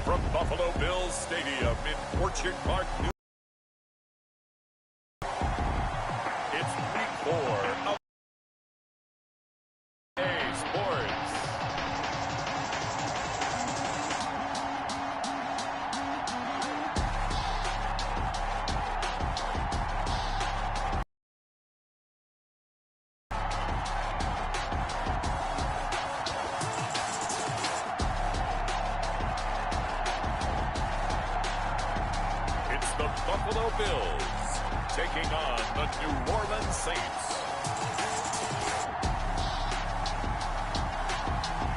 from Buffalo Bills Stadium in Orchard Park, New York. It's week 4 of EA Sports. It's the Buffalo Bills taking on the New Orleans Saints.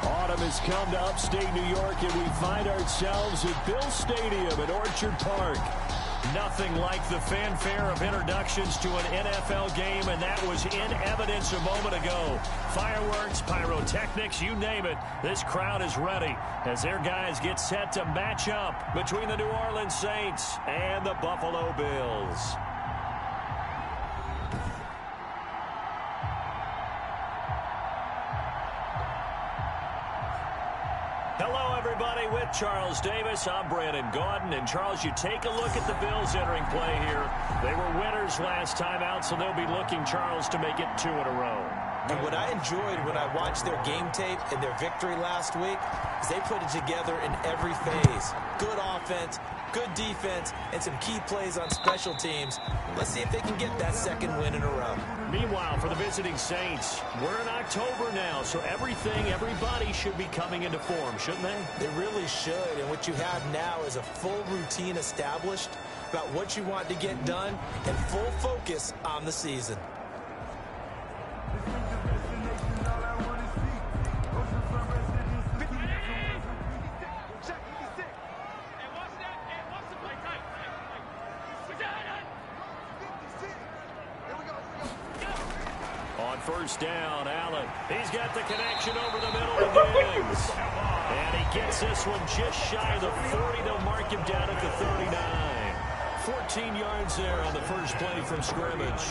Autumn has come to upstate New York, and we find ourselves at Bills Stadium at Orchard Park. Nothing like the fanfare of introductions to an NFL game, and that was in evidence a moment ago. Fireworks, pyrotechnics, you name it. This crowd is ready as their guys get set to match up between the New Orleans Saints and the Buffalo Bills. Hello, everybody. With Charles Davis, I'm Brandon Gaudin. And, Charles, you take a look at the Bills entering play here. They were winners last time out, so they'll be looking, Charles, to make it 2 in a row. And what I enjoyed when I watched their game tape and their victory last week is they put it together in every phase. Good offense, good defense, and some key plays on special teams. Let's see if they can get that second win in a row. Meanwhile, for the visiting Saints, we're in October now, so everybody should be coming into form, shouldn't they? They really should, and what you have now is a full routine established about what you want to get done and full focus on the season. On first down, Allen. He's got the connection over the middle to Diggs. And he gets this one just shy of the 40. They'll mark him down at the 39. 14 yards there on the first play from scrimmage.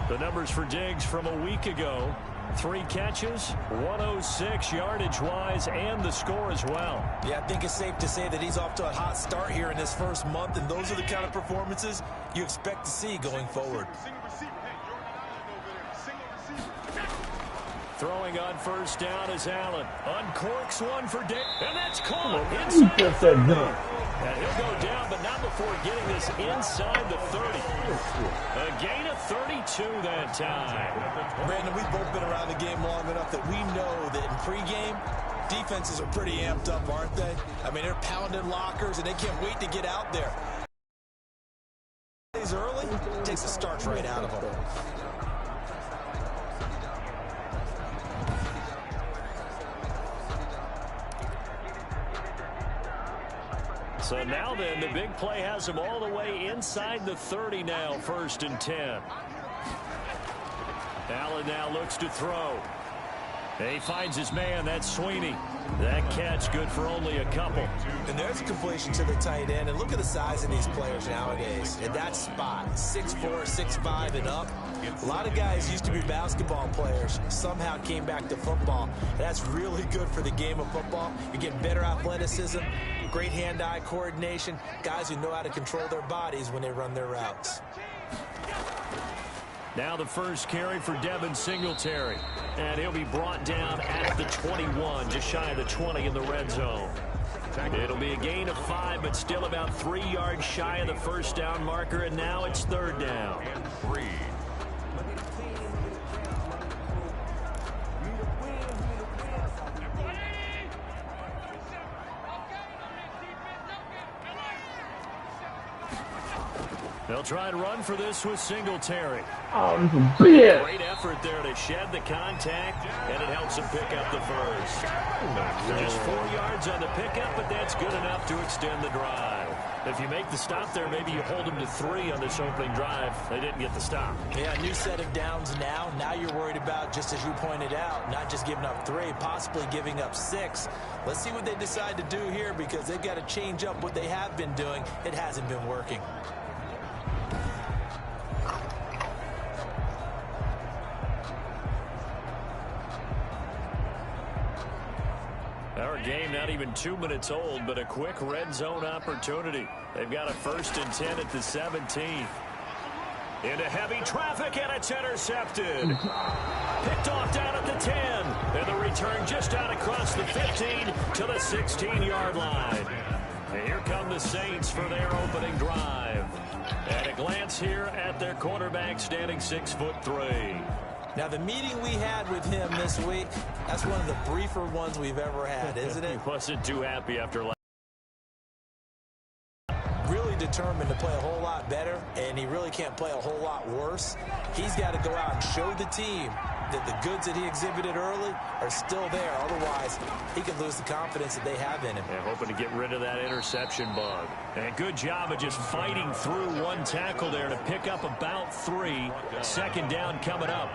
The numbers for Diggs from a week ago. 3 catches, 106 yardage-wise, and the score as well. Yeah, I think it's safe to say that he's off to a hot start here in his first month, and those are the kind of performances you expect to see going forward. Throwing on first down is Allen. Uncorks one for Dick, and that's caught inside the 30. And he'll go down, but not before getting this inside the 30. A gain of 32 that time. Brandon, we've both been around the game long enough that we know that in pregame, defenses are pretty amped up, aren't they? I mean, they're pounding lockers, and they can't wait to get out there. Plays early, takes the starch right out of them. So now then, the big play has him all the way inside the 30 now, 1st and 10. Allen now looks to throw. And he finds his man, that's Sweeney. That catch good for only a couple. And there's a completion to the tight end. And look at the size of these players nowadays. In that spot, 6'4", 6'5", and up. A lot of guys used to be basketball players, somehow came back to football. And that's really good for the game of football. You're getting better athleticism, great hand-eye coordination, guys who know how to control their bodies when they run their routes. Now the first carry for Devin Singletary. And he'll be brought down at the 21, just shy of the 20 in the red zone. It'll be a gain of 5, but still about 3 yards shy of the first down marker, and now it's 3rd down. And 3. They'll try and run for this with Singletary. Oh, this is big. Great effort there to shed the contact, and it helps him pick up the first. Just 4 yards on the pickup, but that's good enough to extend the drive. If you make the stop there, maybe you hold them to 3 on this opening drive. They didn't get the stop. Yeah, new set of downs now. Now you're worried about, just as you pointed out, not just giving up 3, possibly giving up 6. Let's see what they decide to do here, because they've got to change up what they have been doing. It hasn't been working. Our game not even 2 minutes old, but a quick red zone opportunity. They've got a 1st and 10 at the 17. Into heavy traffic, and it's intercepted. Picked off down at the 10. And the return just out across the 15 to the 16-yard line. And here come the Saints for their opening drive. And a glance here at their quarterback, standing 6'3". Now, the meeting we had with him this week, that's one of the briefer ones we've ever had, isn't it? He wasn't too happy after last. Really determined to play a whole lot better, and he really can't play a whole lot worse. He's got to go out and show the team that the goods that he exhibited early are still there. Otherwise, he could lose the confidence that they have in him. And hoping to get rid of that interception bug. And good job of just fighting through one tackle there to pick up about 3. 2nd down coming up.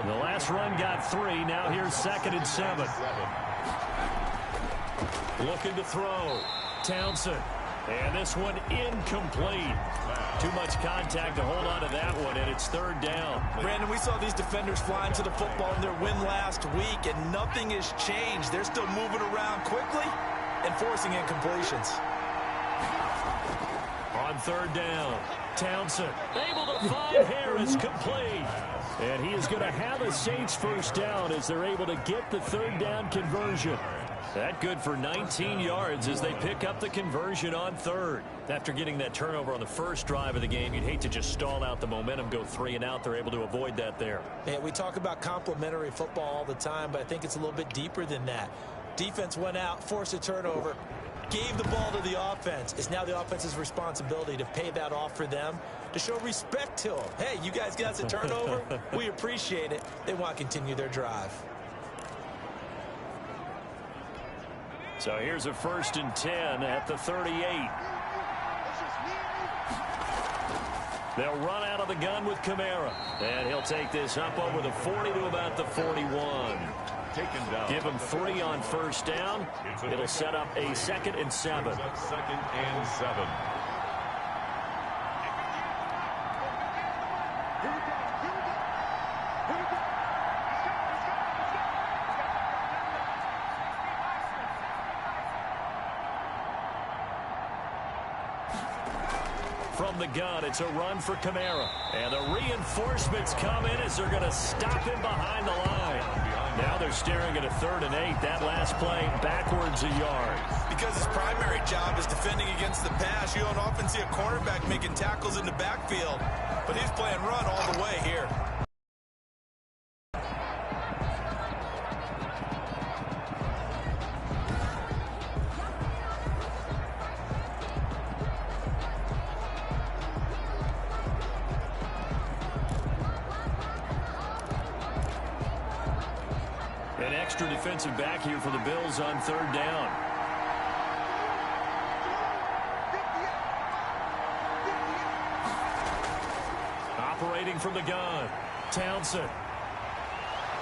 The last run got 3. Now here's 2nd and 7. Looking to throw. Townsend. And this one incomplete. Too much contact to hold on to that one, and it's 3rd down. Brandon, we saw these defenders flying to the football in their win last week, and nothing has changed. They're still moving around quickly and forcing incompletions. On 3rd down, Townsend able to find Harris, complete. And he is going to have a Saints 1st down as they're able to get the 3rd down conversion. That good for 19 yards as they pick up the conversion on 3rd. After getting that turnover on the first drive of the game, you'd hate to just stall out the momentum, go 3 and out. They're able to avoid that there. Yeah, we talk about complementary football all the time, but I think it's a little bit deeper than that. Defense went out, forced a turnover, gave the ball to the offense. It's now the offense's responsibility to pay that off for them, to show respect to them. Hey, you guys got the turnover. We appreciate it. They want to continue their drive. So here's a 1st and 10 at the 38. They'll run out of the gun with Kamara. And he'll take this up over the 40 to about the 41. Give him 3 on 1st down. It'll set up a 2nd and 7. 2nd and 7. From the gun, it's a run for Kamara. And the reinforcements come in as they're going to stop him behind the line. Now they're staring at a 3rd and 8. That last play backwards a yard. Because his primary job is defending against the pass. You don't often see a cornerback making tackles in the backfield. But he's playing run all the way here. An extra defensive back here for the Bills on 3rd down. Operating from the gun, Townsend.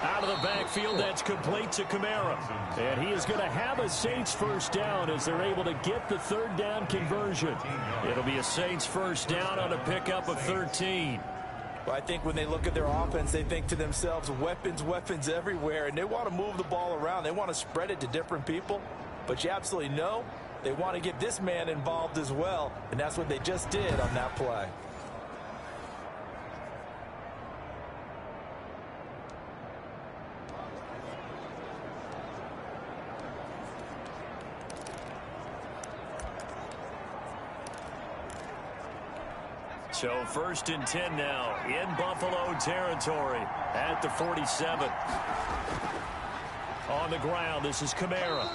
Out of the backfield, that's complete to Kamara. And he is going to have a Saints 1st down as they're able to get the 3rd down conversion. It'll be a Saints 1st down on a pickup of 13. Well, I think when they look at their offense, they think to themselves, weapons everywhere, and they want to move the ball around. They want to spread it to different people. But you absolutely know they want to get this man involved as well, and that's what they just did on that play. So 1st and 10 now in Buffalo territory at the 47. On the ground, this is Kamara.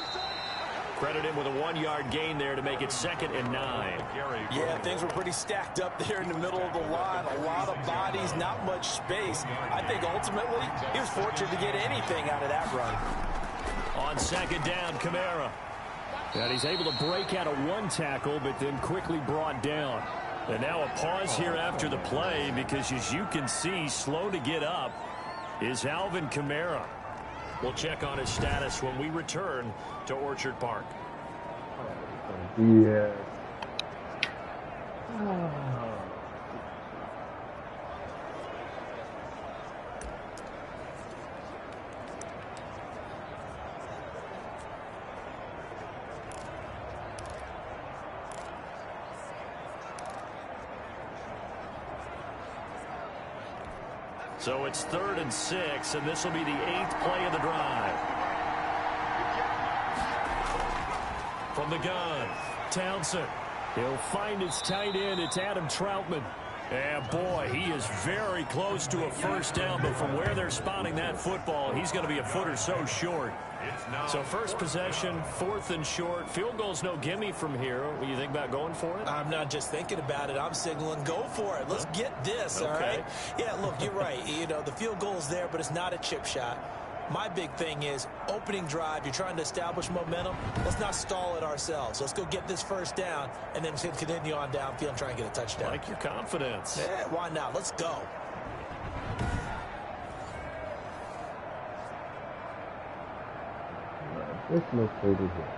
Credit him with a 1-yard gain there to make it 2nd and 9. Yeah, things were pretty stacked up there in the middle of the line. A lot of bodies, not much space. I think ultimately he was fortunate to get anything out of that run. On 2nd down, Kamara. And he's able to break out of 1 tackle, but then quickly brought down. And now a pause here after the play because, as you can see, slow to get up is Alvin Kamara. We'll check on his status when we return to Orchard Park. Yeah. So it's 3rd and 6, and this will be the 8th play of the drive. From the gun, Townsend. He'll find his tight end. It's Adam Troutman. And boy, he is very close to a first down, but from where they're spotting that football, he's going to be a foot or so short. So first possession, 4th and short. Field goal's no gimme from here. What do you think about going for it? I'm not just thinking about it. I'm signaling, go for it. Let's get this, all right? Yeah, look, you're right. You know, the field goal's there, but it's not a chip shot. My big thing is opening drive. You're trying to establish momentum. Let's not stall it ourselves. Let's go get this first down and then continue on downfield and try and get a touchdown. Like your confidence. Yeah, why not? Let's go. There's no further here.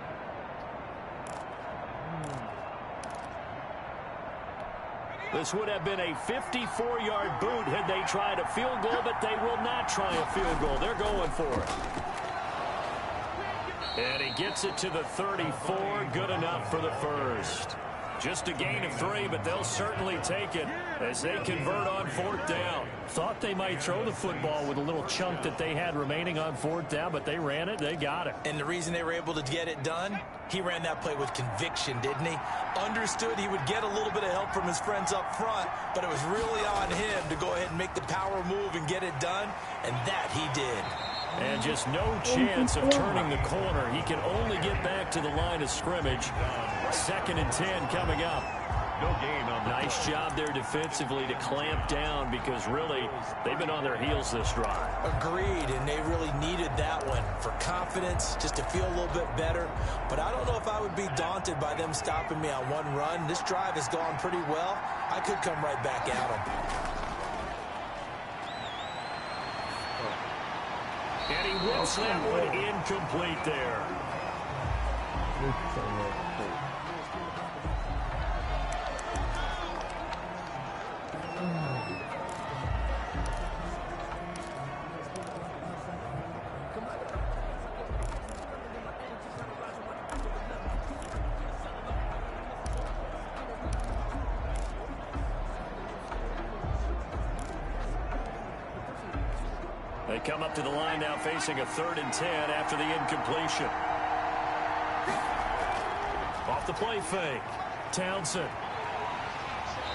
This would have been a 54-yard boot had they tried a field goal, but they will not try a field goal. They're going for it. And he gets it to the 34. Good enough for the first. Just a gain of 3, but they'll certainly take it as they convert on 4th down. Thought they might throw the football with a little chunk that they had remaining on 4th down, but they ran it. They got it. And the reason they were able to get it done, he ran that play with conviction, didn't he? Understood he would get a little bit of help from his friends up front, but it was really on him to go ahead and make the power move and get it done, and that he did. And just no chance of turning the corner. He can only get back to the line of scrimmage. 2nd and 10 coming up. No gain on the Nice job there defensively to clamp down because really they've been on their heels this drive. Agreed, and they really needed that one for confidence, just to feel a little bit better. But I don't know if I would be daunted by them stopping me on one run. This drive has gone pretty well. I could come right back at them. And he whips that one incomplete there. They come up to the line now facing a 3rd and 10 after the incompletion. Off the play fake. Townsend.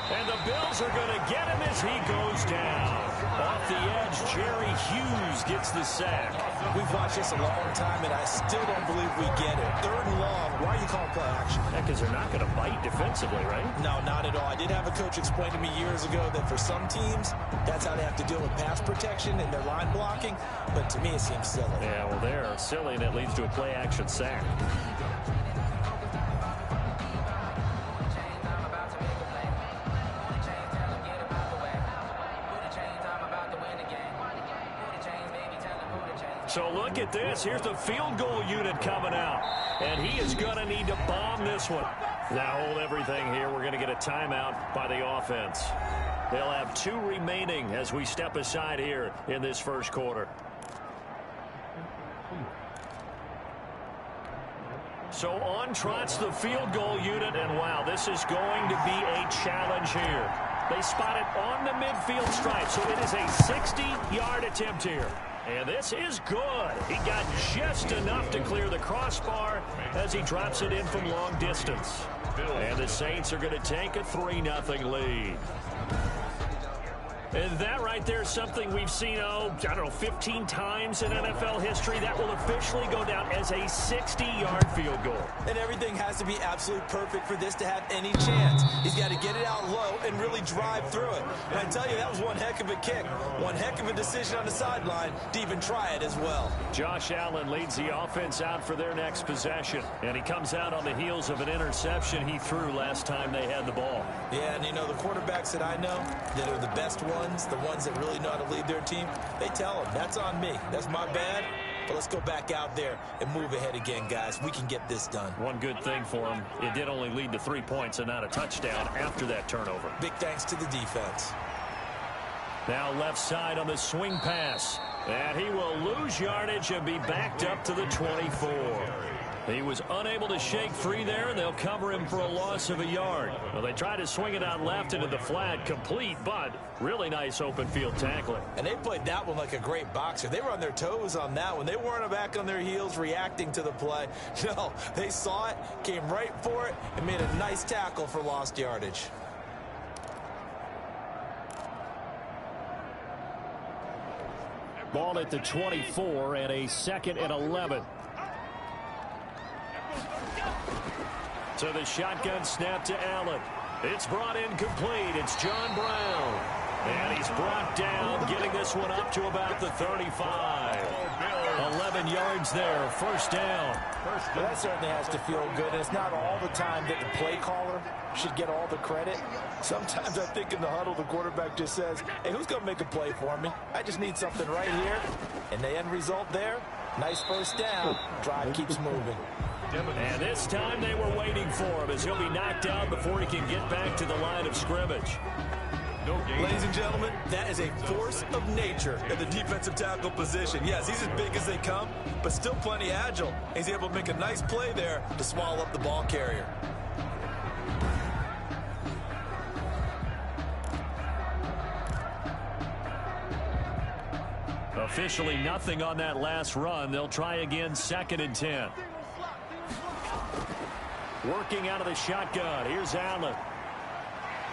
And the Bills are going to get him as he goes down. Off the edge, Jerry Hughes gets the sack. We've watched this a long time, and I still don't believe we get it. 3rd and long. Why are you calling play action? Because they're not going to bite defensively, right? No, not at all. I did have a coach explain to me years ago that for some teams, that's how they have to deal with pass protection and their line blocking. But to me, it seems silly. Yeah, well, they're silly, and it leads to a play-action sack. So look at this. Here's the field goal unit coming out. And he is going to need to bomb this one. Now hold everything here. We're going to get a timeout by the offense. They'll have 2 remaining as we step aside here in this first quarter. So on trots the field goal unit. And wow, this is going to be a challenge here. They spot it on the midfield stripe. So it is a 60-yard attempt here. And this is good. He got just enough to clear the crossbar as he drops it in from long distance. And the Saints are going to take a 3-0 lead. And that right there is something we've seen, I don't know, 15 times in NFL history. That will officially go down as a 60-yard field goal. And everything has to be absolutely perfect for this to have any chance. He's got to get it out low and really drive through it. And I tell you, that was one heck of a kick. One heck of a decision on the sideline to even try it as well. Josh Allen leads the offense out for their next possession. And he comes out on the heels of an interception he threw last time they had the ball. Yeah, and you know, the quarterbacks that I know that are the best ones, the ones that really know how to lead their team, they tell them, that's on me. That's my bad. But let's go back out there and move ahead again, guys. We can get this done. One good thing for him, it did only lead to 3 points and not a touchdown after that turnover. Big thanks to the defense. Now left side on the swing pass. And he will lose yardage and be backed up to the 24. He was unable to shake free there, and they'll cover him for a loss of a yard. Well, they tried to swing it out left into the flat, complete, but really nice open field tackling. And they played that one like a great boxer. They were on their toes on that one. They weren't back on their heels reacting to the play. No, they saw it, came right for it, and made a nice tackle for lost yardage. Ball at the 24 and a 2nd and 11. To the shotgun snap to Allen. It's brought in complete. It's John Brown. And he's brought down, getting this one up to about the 35. 11 yards there, first down. Well, that certainly has to feel good. And it's not all the time that the play caller should get all the credit. Sometimes I think in the huddle, the quarterback just says, hey, who's going to make a play for me? I just need something right here. And the end result there, nice first down. Drive keeps moving. And this time they were waiting for him as he'll be knocked out before he can get back to the line of scrimmage. Ladies and gentlemen, that is a force of nature at the defensive tackle position. Yes, he's as big as they come, but still plenty agile. He's able to make a nice play there to swallow up the ball carrier. Officially nothing on that last run. They'll try again, 2nd and 10. Working out of the shotgun. Here's Allen.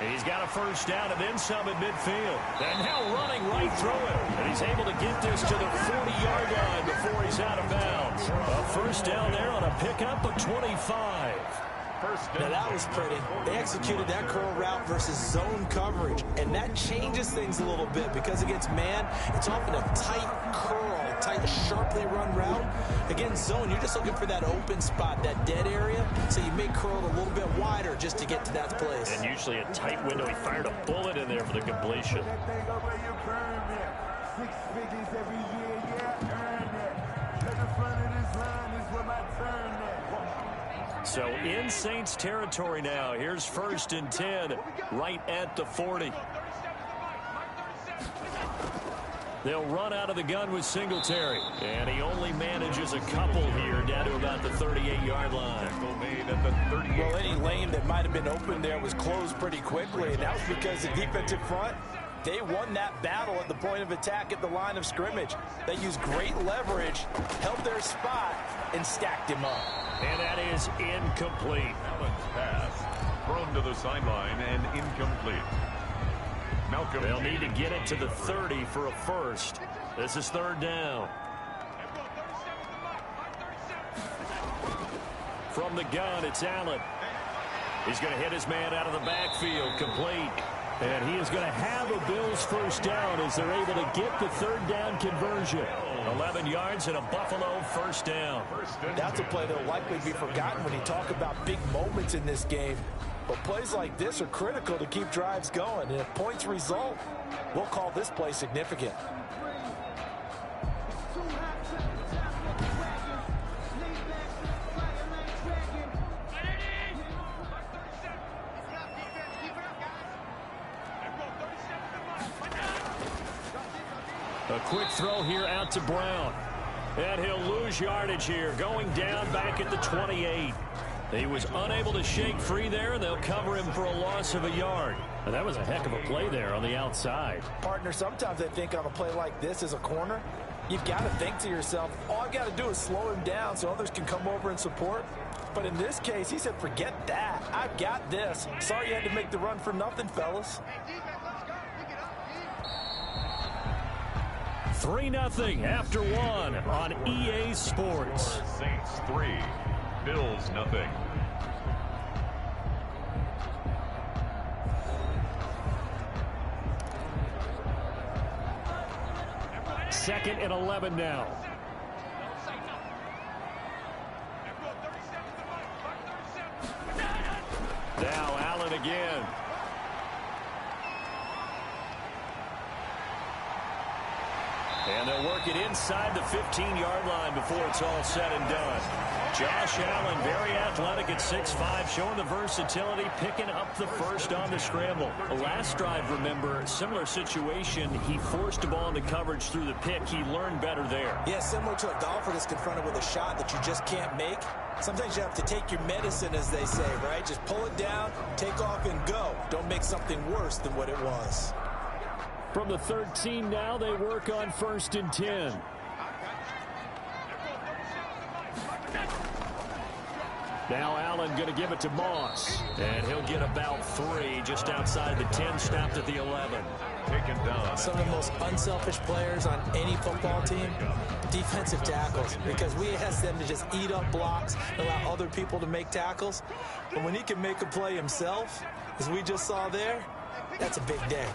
He's got a first down and then some at midfield. And now running right through it. And he's able to get this to the 40-yard line before he's out of bounds. A first down there on a pickup of 25. Now that was pretty. They executed that curl route versus zone coverage, and that changes things a little bit because against man, it's often a tight curl, tight, sharply run route. Against zone, you're just looking for that open spot, that dead area, so you may curl it a little bit wider just to get to that place. And usually a tight window. He fired a bullet in there for the completion. So in Saints territory now. Here's 1st and 10 right at the 40. They'll run out of the gun with Singletary. And he only manages a couple here down to about the 38-yard line. Well, any lane that might have been open there was closed pretty quickly, and that was because the defensive front, they won that battle at the point of attack at the line of scrimmage. They used great leverage, held their spot, and stacked him up. And that is incomplete. Allen's pass thrown to the sideline and incomplete. Malcolm. They'll need to get it to the 30 for a first. This is 3rd down. From the gun, it's Allen. He's going to hit his man out of the backfield, complete. And he is going to have a Bills first down as they're able to get the 3rd down conversion. 11 yards and a Buffalo first down. That's a play that will likely be forgotten when you talk about big moments in this game. But plays like this are critical to keep drives going. And if points result, we'll call this play significant. A quick throw here out to Brown. And he'll lose yardage here, going down back at the 28. He was unable to shake free there, and they'll cover him for a loss of a yard. And that was a heck of a play there on the outside. Partner, sometimes I think on a play like this as a corner, you've got to think to yourself, all I've got to do is slow him down so others can come over and support. But in this case, he said, forget that. I've got this. Sorry you had to make the run for nothing, fellas. 3-0 after 1 on EA Sports. Saints 3, Bills 0. Second and 11 now. Now Allen again. And they'll work it inside the 15-yard line before it's all said and done. Josh Allen, very athletic at 6'5", showing the versatility, picking up the first on the scramble. The last drive, remember, similar situation. He forced the ball into coverage through the pick. He learned better there. Yeah, similar to a golfer that's confronted with a shot that you just can't make. Sometimes you have to take your medicine, as they say, right? Just pull it down, take off, and go. Don't make something worse than what it was. From the 13 now, they work on 1st and 10. Now Allen going to give it to Moss. And he'll get about 3 just outside the 10, stopped at the 11. Taken down. Some of the most unselfish players on any football team, defensive tackles, because we ask them to just eat up blocks and allow other people to make tackles. But when he can make a play himself, as we just saw there, that's a big day.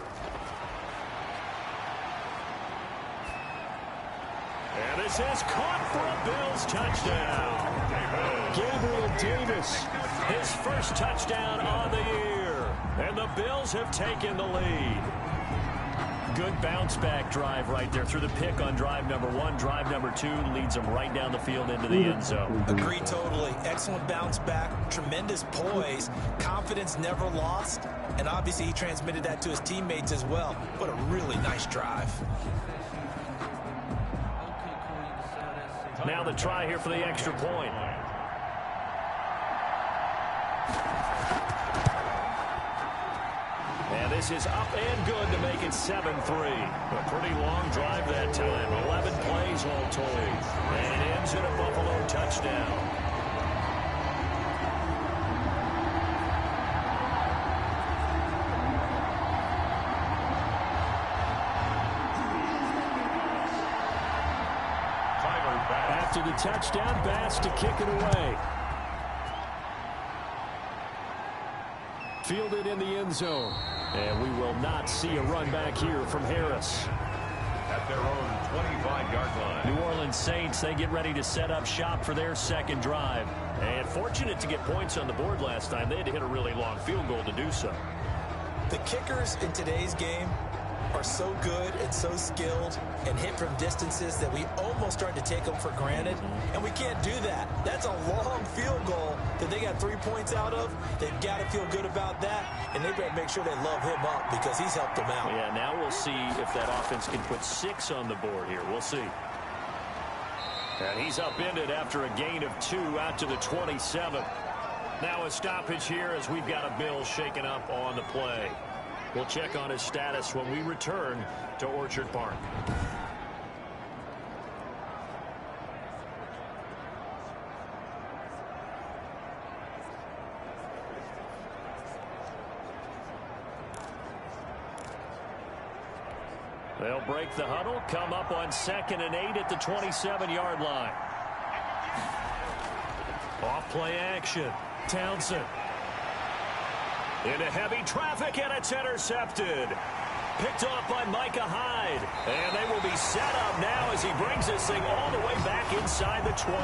And this is caught for a Bills touchdown. Gabriel Davis, his first touchdown on the year. And the Bills have taken the lead. Good bounce-back drive right there through the pick on drive number 1. Drive number 2 leads them right down the field into the end zone. Agree totally. Excellent bounce back, tremendous poise, confidence never lost, and obviously he transmitted that to his teammates as well. What a really nice drive. Now the try here for the extra point. And this is up and good to make it 7-3. A pretty long drive that time. 11 plays all told. And it ends in a Buffalo touchdown. After the touchdown, Bass to kick it away. Fielded in the end zone. And we will not see a run back here from Harris. At their own 25-yard line. New Orleans Saints, they get ready to set up shop for their second drive. And fortunate to get points on the board last time. They had to hit a really long field goal to do so. The kickers in today's game are so good and so skilled and hit from distances that we almost start to take them for granted, and we can't do that. That's a long field goal that they got 3 points out of. They've got to feel good about that, and they better make sure they love him up because he's helped them out. Yeah, now we'll see if that offense can put 6 on the board here. We'll see. And he's upended after a gain of 2 out to the 27. Now a stoppage here as we've got a Bill shaken up on the play. We'll check on his status when we return to Orchard Park. They'll break the huddle, come up on 2nd and 8 at the 27-yard line. Off play action. Townsend. Into heavy traffic, and it's intercepted. Picked off by Micah Hyde. And they will be set up now as he brings this thing all the way back inside the 20.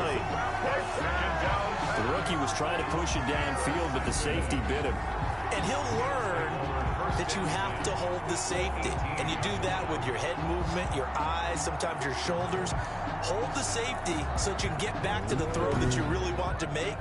The rookie was trying to push it downfield, but the safety bit him. And he'll learn that you have to hold the safety. And you do that with your head movement, your eyes, sometimes your shoulders. Hold the safety so that you can get back to the throw that you really want to make.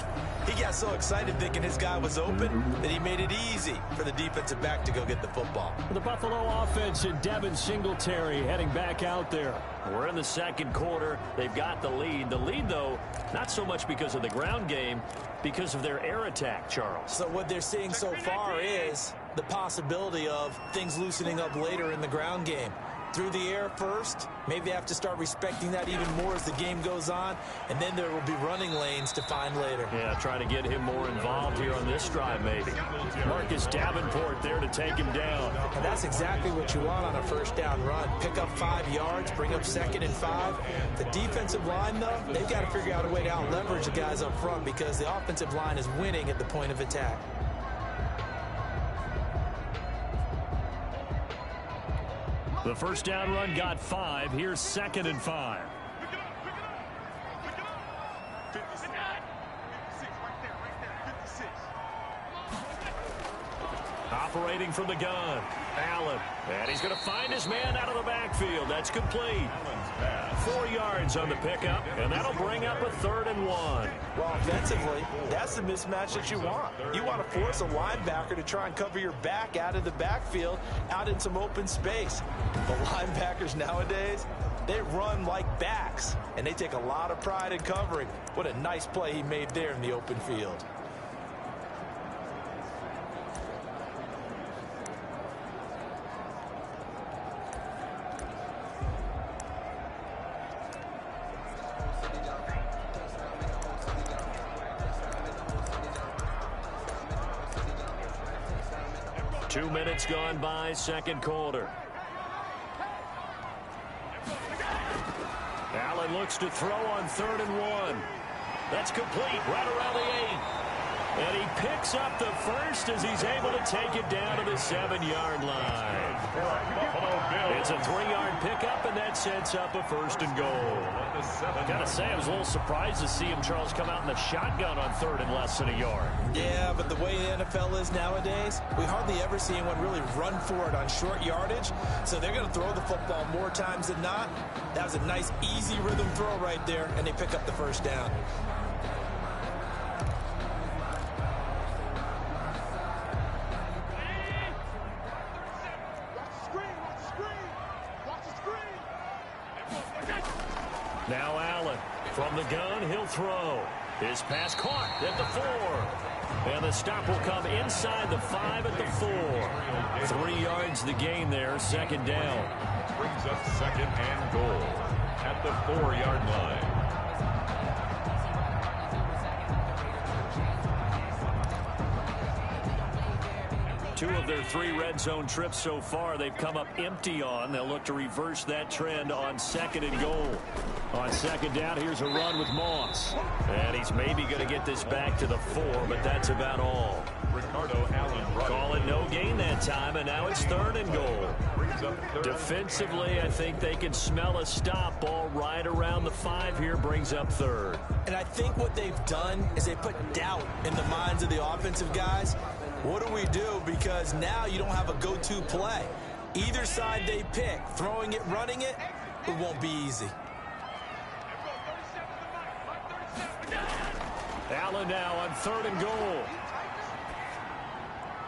He got so excited thinking his guy was open that he made it easy for the defensive back to go get the football. The Buffalo offense and Devin Singletary heading back out there. We're in the second quarter. They've got the lead. The lead, though, not so much because of the ground game, because of their air attack, Charles. So what they're seeing so far is the possibility of things loosening up later in the ground game. Through the air first, maybe they have to start respecting that even more as the game goes on, and then there will be running lanes to find later. Yeah, try to get him more involved here on this drive maybe. Marcus Davenport there to take him down. And that's exactly what you want on a first down run. Pick up 5 yards, bring up 2nd and 5. The defensive line, though, they've got to figure out a way to out-leverage the guys up front because the offensive line is winning at the point of attack. The first down run got 5. Here's 2nd and 5. Operating from the gun. Allen, and he's going to find his man out of the backfield. That's complete. 4 yards on the pickup, and that'll bring up a 3rd and 1. Well, offensively, that's the mismatch that you want. You want to force a linebacker to try and cover your back out of the backfield, out in some open space. The linebackers nowadays, they run like backs, and they take a lot of pride in covering. What a nice play he made there in the open field. Two minutes gone by, second quarter. Allen looks to throw on 3rd and 1. That's complete right around the 8. And he picks up the first as he's able to take it down to the 7-yard line. It's a 3-yard pickup, and that sets up a 1st and goal. Gotta say, I was a little surprised to see him, Charles, come out in the shotgun on 3rd and less than a yard. Yeah, but the way the NFL is nowadays, we hardly ever see anyone really run for it on short yardage. So they're going to throw the football more times than not. That was a nice, easy rhythm throw right there, and they pick up the 1st down. Now Allen from the gun, he'll throw. His pass caught at the 4. And the stop will come inside the 5 at the 4. 3 yards the gain there, 2nd down. Brings up 2nd and goal at the 4-yard line. Two of their 3 red zone trips so far, they've come up empty on. They'll look to reverse that trend on 2nd and goal. On 2nd down, here's a run with Moss. And he's maybe going to get this back to the 4, but that's about all. Ricardo Allen call it no gain that time, and now it's 3rd and goal. Defensively, I think they can smell a stop ball right around the 5 here, brings up 3rd. And I think what they've done is they put doubt in the minds of the offensive guys. What do we do? Because now you don't have a go-to play. Either side they pick, throwing it, running it, it won't be easy. Allen now on 3rd and goal.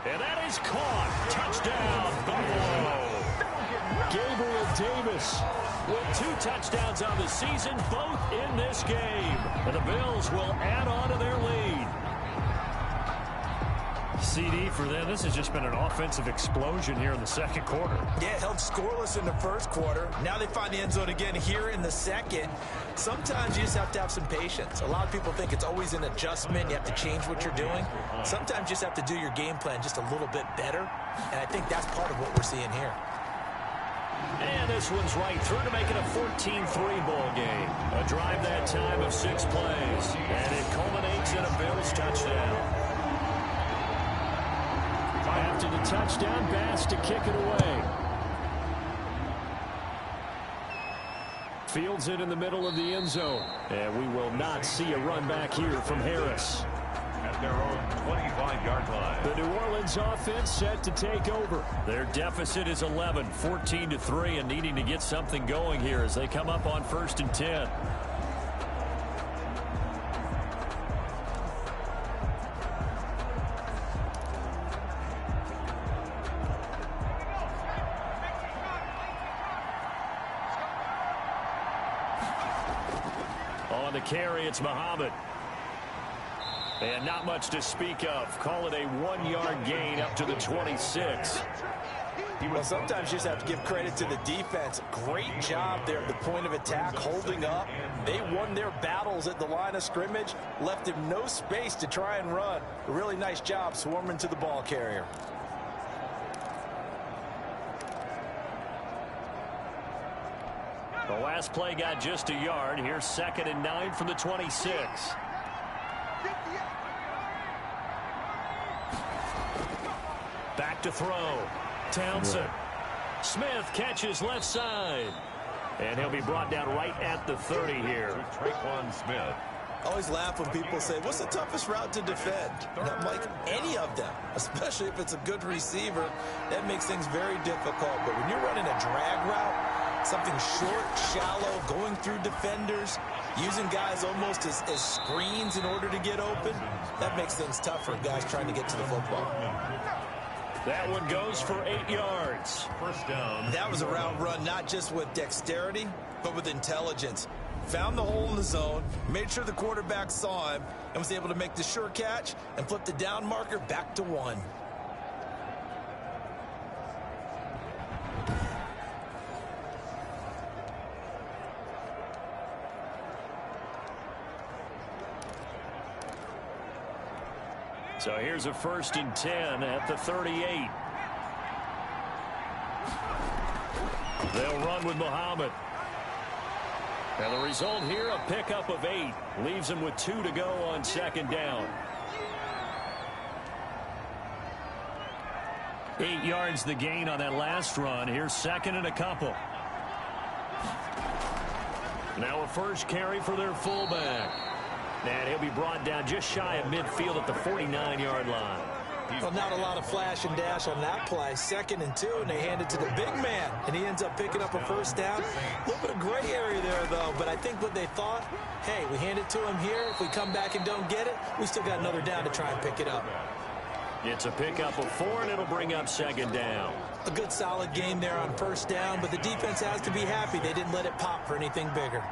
And that is caught. Touchdown, Buffalo. Gabriel Davis with 2 touchdowns on the season, both in this game. And the Bills will add on to their lead. CD for them, this has just been an offensive explosion here in the 2nd quarter. Yeah, held scoreless in the 1st quarter. Now they find the end zone again here in the 2nd. Sometimes you just have to have some patience. A lot of people think it's always an adjustment. You have to change what you're doing. Sometimes you just have to do your game plan just a little bit better. And I think that's part of what we're seeing here. And this one's right through to make it a 14-3 ball game. A drive that time of 6 plays. And it culminates in a Bills touchdown. After the touchdown, Bass to kick it away. Fields it in the middle of the end zone. And we will not see a run back here from Harris. At their own 25-yard line. The New Orleans offense set to take over. Their deficit is 11, 14-3, and needing to get something going here as they come up on 1st and 10. On the carry, it's Muhammad. And not much to speak of. Call it a 1-yard gain up to the 26. Well, sometimes you just have to give credit to the defense. Great job there at the point of attack, holding up. They won their battles at the line of scrimmage, left him no space to try and run. A really nice job swarming to the ball carrier. The last play got just a yard. Here's 2nd and 9 from the 26. Back to throw. Townsend. Smith catches left side. And he'll be brought down right at the 30 here. Traquan Smith. I always laugh when people say, what's the toughest route to defend? And I'm like, any of them, especially if it's a good receiver. That makes things very difficult. But when you're running a drag route, something short, shallow, going through defenders, using guys almost as screens in order to get open, that makes things tough for guys trying to get to the football. That one goes for 8 yards. First down. That was a route run not just with dexterity, but with intelligence. Found the hole in the zone, made sure the quarterback saw him, and was able to make the sure catch and flip the down marker back to 1. So here's a 1st and 10 at the 38. They'll run with Muhammad. And the result here, a pickup of 8. Leaves him with 2 to go on 2nd down. 8 yards the gain on that last run. Here's 2nd and a couple. Now a first carry for their fullback. And he'll be brought down just shy of midfield at the 49-yard line. Well, not a lot of flash and dash on that play. 2nd and 2, and they hand it to the big man, and he ends up picking up a first down. A little bit of gray area there, though, but I think what they thought, hey, we hand it to him here. If we come back and don't get it, we still got another down to try and pick it up. It's a pickup of 4, and it'll bring up 2nd down. A good, solid game there on first down, but the defense has to be happy they didn't let it pop for anything bigger.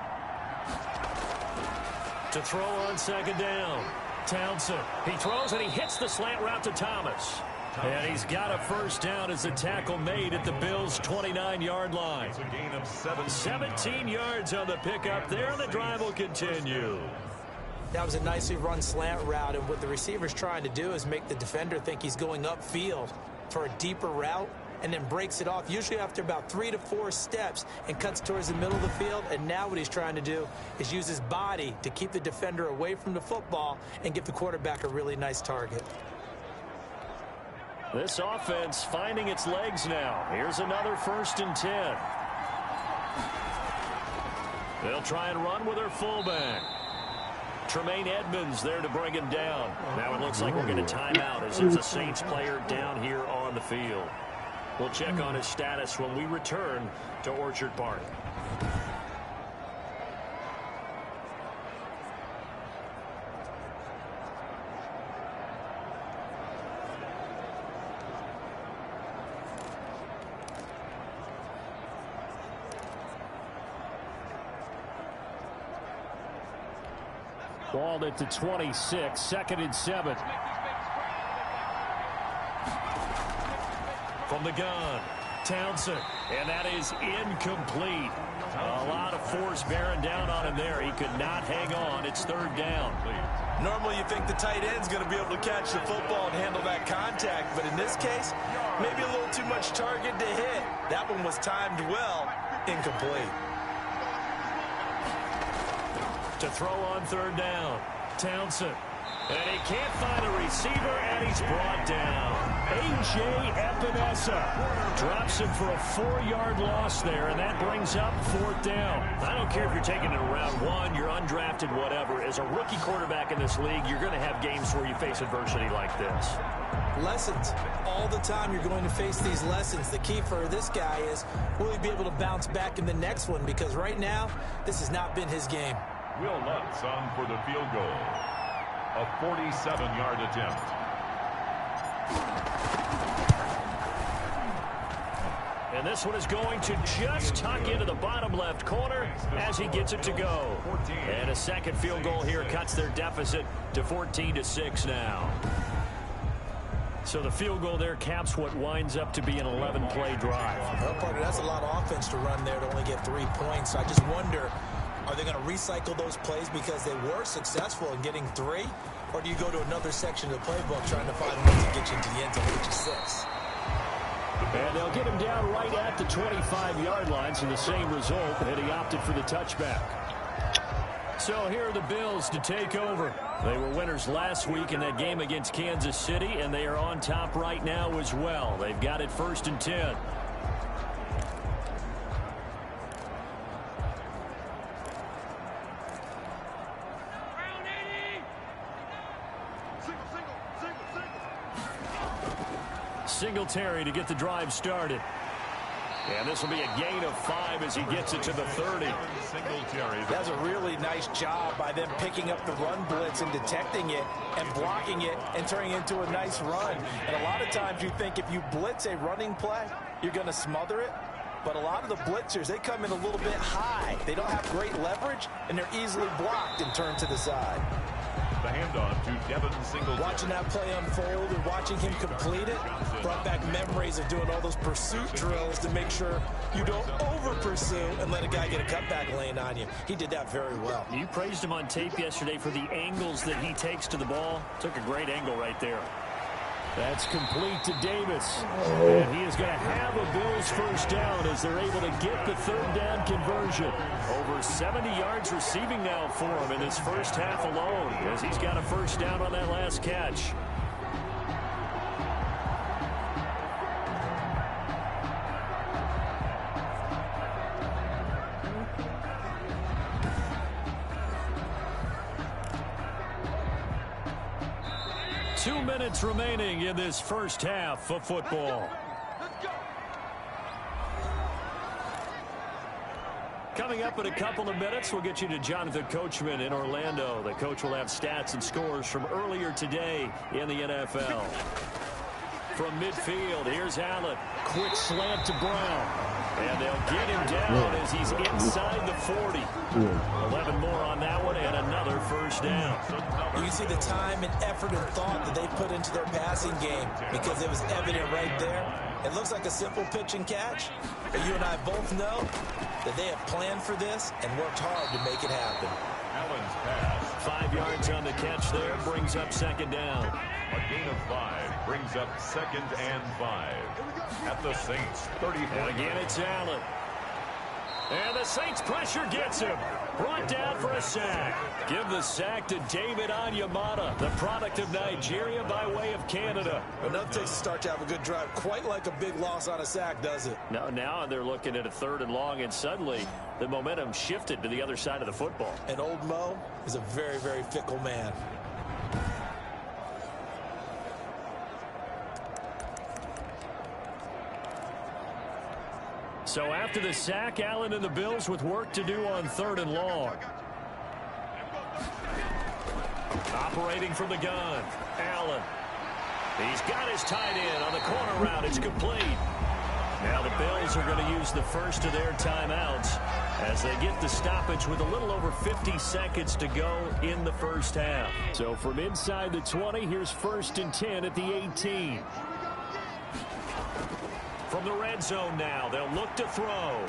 To throw on 2nd down. Townsend. He throws and he hits the slant route to Thomas. And he's got a first down as the tackle made at the Bills' 29-yard line. It's a gain of 17 yards on the pickup there, and the drive will continue. That was a nicely run slant route, and what the receiver's trying to do is make the defender think he's going upfield for a deeper route, and then breaks it off, usually after about 3 to 4 steps, and cuts towards the middle of the field. And now what he's trying to do is use his body to keep the defender away from the football and give the quarterback a really nice target. This offense finding its legs now. Here's another 1st and 10. They'll try and run with their fullback. Tremaine Edmonds there to bring him down. Now it looks like we're going to time out as there's a Saints player down here on the field. We'll check on his status when we return to Orchard Park. Ball at the 26, 2nd and 7. From the gun, Townsend, and that is incomplete. A lot of force bearing down on him there. He could not hang on. It's 3rd down. Normally you think the tight end's going to be able to catch the football and handle that contact, but in this case, maybe a little too much target to hit. That one was timed well, incomplete. To throw on 3rd down, Townsend. And he can't find a receiver, and he's brought down. A.J. Epinesa drops him for a 4-yard loss there, and that brings up 4th down. I don't care if you're taking it in round 1, you're undrafted, whatever. As a rookie quarterback in this league, you're going to have games where you face adversity like this. Lessons. All the time you're going to face these lessons. The key for this guy is, will he be able to bounce back in the next one? Because right now, this has not been his game. Will Lutz on for the field goal. A 47-yard attempt. And this one is going to just tuck into the bottom left corner as he gets it to go. And a second field goal here cuts their deficit to 14-6 now. So the field goal there caps what winds up to be an 11-play drive. Well, partner, that's a lot of offense to run there to only get 3 points. I just wonder, are they going to recycle those plays because they were successful in getting 3? Or do you go to another section of the playbook trying to find one to get you into the end zone, which is 6? And they'll get him down right at the 25-yard line, so the same result, and he opted for the touchback. So here are the Bills to take over. They were winners last week in that game against Kansas City, and they are on top right now as well. They've got it 1st and 10. Singletary to get the drive started. And this will be a gain of 5 as he gets it to the 30. That's a really nice job by them picking up the run blitz and detecting it and blocking it and turning it into a nice run. And a lot of times you think if you blitz a running play, you're going to smother it. But a lot of the blitzers, they come in a little bit high. They don't have great leverage, and they're easily blocked and turned to the side. The handoff to Devin Singletary. Watching that play unfold and watching him complete it brought back memories of doing all those pursuit drills to make sure you don't over-pursue and let a guy get a cutback lane on you. He did that very well. You praised him on tape yesterday for the angles that he takes to the ball. Took a great angle right there. That's complete to Davis. And he is going to have a Bills first down as they're able to get the third down conversion. Over 70 yards receiving now for him in this first half alone as he's got a first down on that last catch. Two minutes remaining in this first half of football. Coming up in a couple of minutes, we'll get you to Jonathan Coachman in Orlando. The coach will have stats and scores from earlier today in the NFL. From midfield, here's Allen. Quick slant to Brown. And they'll get him down as he's inside the 40. 11 more on that one and another first down. You can see the time and effort and thought that they put into their passing game because it was evident right there. It looks like a simple pitch and catch, but you and I both know that they have planned for this and worked hard to make it happen. Allen's pass. 5 yards on the catch there, brings up second down. A gain of 5 brings up 2nd and 5 at the Saints 34. And again, it's Allen. And the Saints pressure gets him. Brought down for a sack. Give the sack to David Onyemata, the product of Nigeria by way of Canada. Enough takes to start to have a good drive. Quite like a big loss on a sack, does it? Now they're looking at a 3rd and long, and suddenly the momentum shifted to the other side of the football. And old Mo is a very, very fickle man. So after the sack, Allen and the Bills with work to do on 3rd and long. Operating from the gun, Allen. He's got his tight end on the corner route. It's complete. Now the Bills are going to use the first of their timeouts as they get the stoppage with a little over 50 seconds to go in the first half. So from inside the 20, here's 1st and 10 at the 18. From the red zone now, they'll look to throw.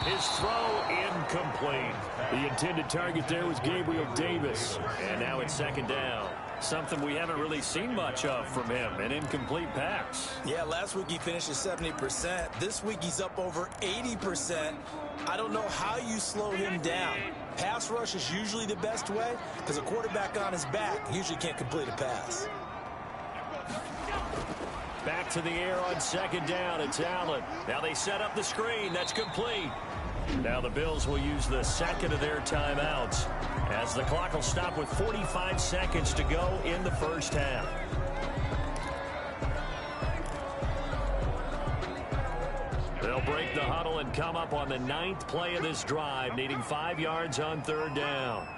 His throw incomplete. The intended target there was Gabriel Davis. And now it's 2nd down. Something we haven't really seen much of from him, an incomplete pass. Yeah, last week he finished at 70%. This week he's up over 80%. I don't know how you slow him down. Pass rush is usually the best way because a quarterback on his back usually can't complete a pass. Back to the air on 2nd down. It's Allen. Now they set up the screen. That's complete. Now the Bills will use the 2nd of their timeouts as the clock will stop with 45 seconds to go in the first half. They'll break the huddle and come up on the 9th play of this drive, needing 5 yards on 3rd down.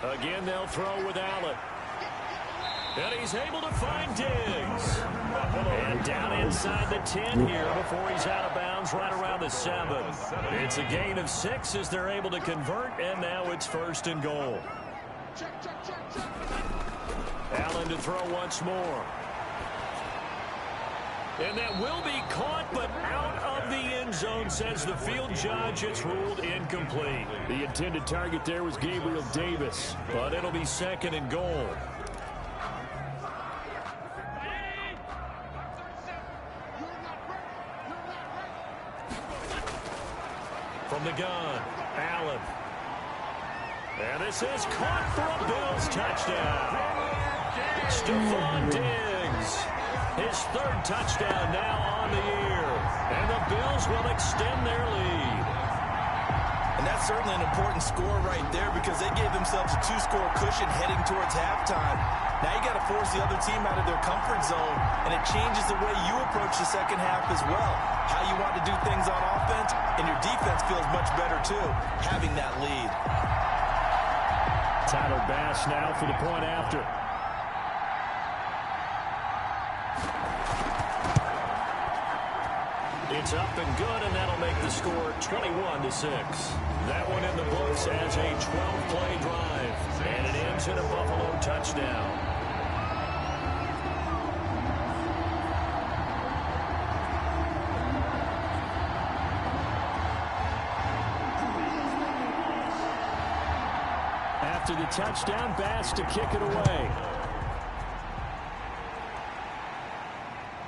Again, they'll throw with Allen. And he's able to find Diggs. And down inside the 10 here before he's out of bounds right around the 7. It's a gain of 6 as they're able to convert, and now it's 1st and goal. Allen to throw once more. And that will be caught, but out of the end zone, says the field judge. It's ruled incomplete. The intended target there was Gabriel Davis, but it'll be 2nd and goal. From the gun, Allen. And this is caught for a Bills touchdown. Stephon Diggs. His 3rd touchdown now on the year. And the Bills will extend their lead. And that's certainly an important score right there because they gave themselves a 2-score cushion heading towards halftime. Now you got to force the other team out of their comfort zone, and it changes the way you approach the second half as well. How you want to do things on offense, and your defense feels much better too, having that lead. Tyler Bass now for the point after. It's up and good, and that'll make the score 21-6. That one in the books as a 12-play drive, and it ends in a Buffalo touchdown. After the touchdown, Bass to kick it away.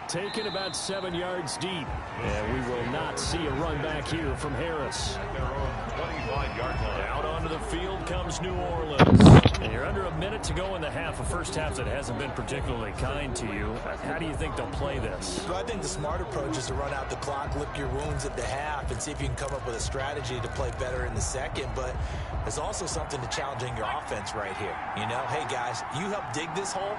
Taken about 7 yards deep. And we will not see a run back here from Harris. Their own 25-yard line. Out onto the field comes New Orleans. And you're under a minute to go in the half. A first half that hasn't been particularly kind to you. How do you think they'll play this? Well, I think the smart approach is to run out the clock, lick your wounds at the half, and see if you can come up with a strategy to play better in the second. But there's also something to challenging your offense right here. You know, hey, guys, you help dig this hole.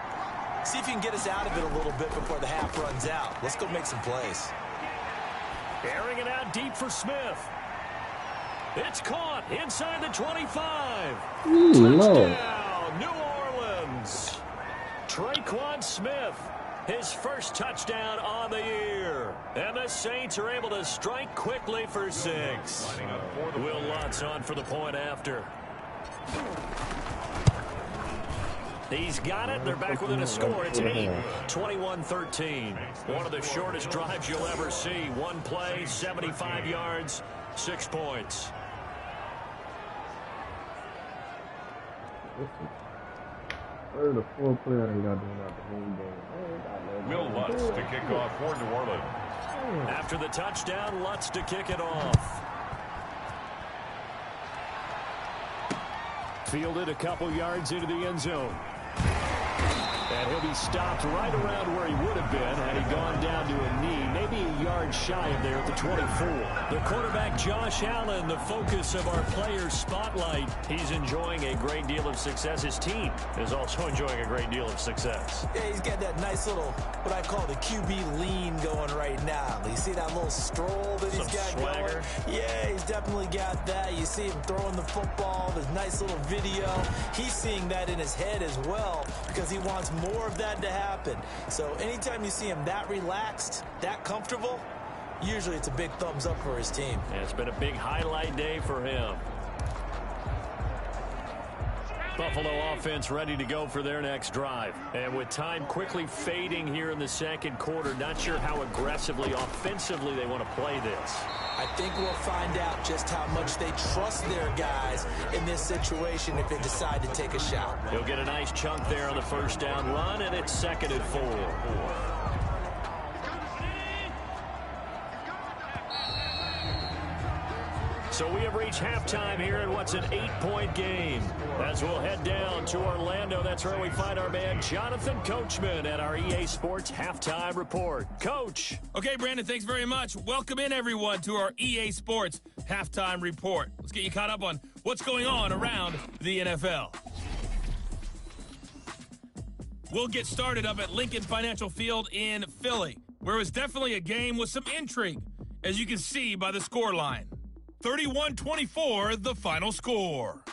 See if you can get us out of it a little bit before the half runs out. Let's go make some plays. Airing it out deep for Smith. It's caught inside the 25. Touchdown, New Orleans. Traquan Smith, his first touchdown on the year. And the Saints are able to strike quickly for 6. Will Lutz on for the point after. He's got it. They're back within a score. It's 21-13. One of the shortest drives you'll ever see. One play, 75 yards, 6 points. Third or fourth player I got doing out the whole game. Will Lutz to kick off for New Orleans. After the touchdown, Lutz to kick it off. Fielded a couple yards into the end zone. And he'll be stopped right around where he would have been had he gone down to a knee, maybe a yard shy of there at the 24. The quarterback, Josh Allen, the focus of our players' spotlight. He's enjoying a great deal of success. His team is also enjoying a great deal of success. Yeah, he's got that nice little, what I call the QB lean going right now. You see that little stroll that he's got swagger going? Yeah, he's definitely got that. You see him throwing the football, this nice little video. He's seeing that in his head as well because he wants more of that to happen. So anytime you see him that relaxed, that comfortable, usually it's a big thumbs up for his team. And it's been a big highlight day for him. Buffalo offense ready to go for their next drive. And with time quickly fading here in the second quarter, not sure how aggressively, offensively they want to play this. I think we'll find out just how much they trust their guys in this situation if they decide to take a shot. He'll get a nice chunk there on the first down run, and it's 2nd and 4. So we have reached halftime here in what's an 8-point game. As we'll head down to Orlando, that's where we find our man Jonathan Coachman at our EA Sports Halftime Report. Coach. Okay, Brandon, thanks very much. Welcome in, everyone, to our EA Sports Halftime Report. Let's get you caught up on what's going on around the NFL. We'll get started up at Lincoln Financial Field in Philly, where it was definitely a game with some intrigue, as you can see by the scoreline. 31-24, the final score.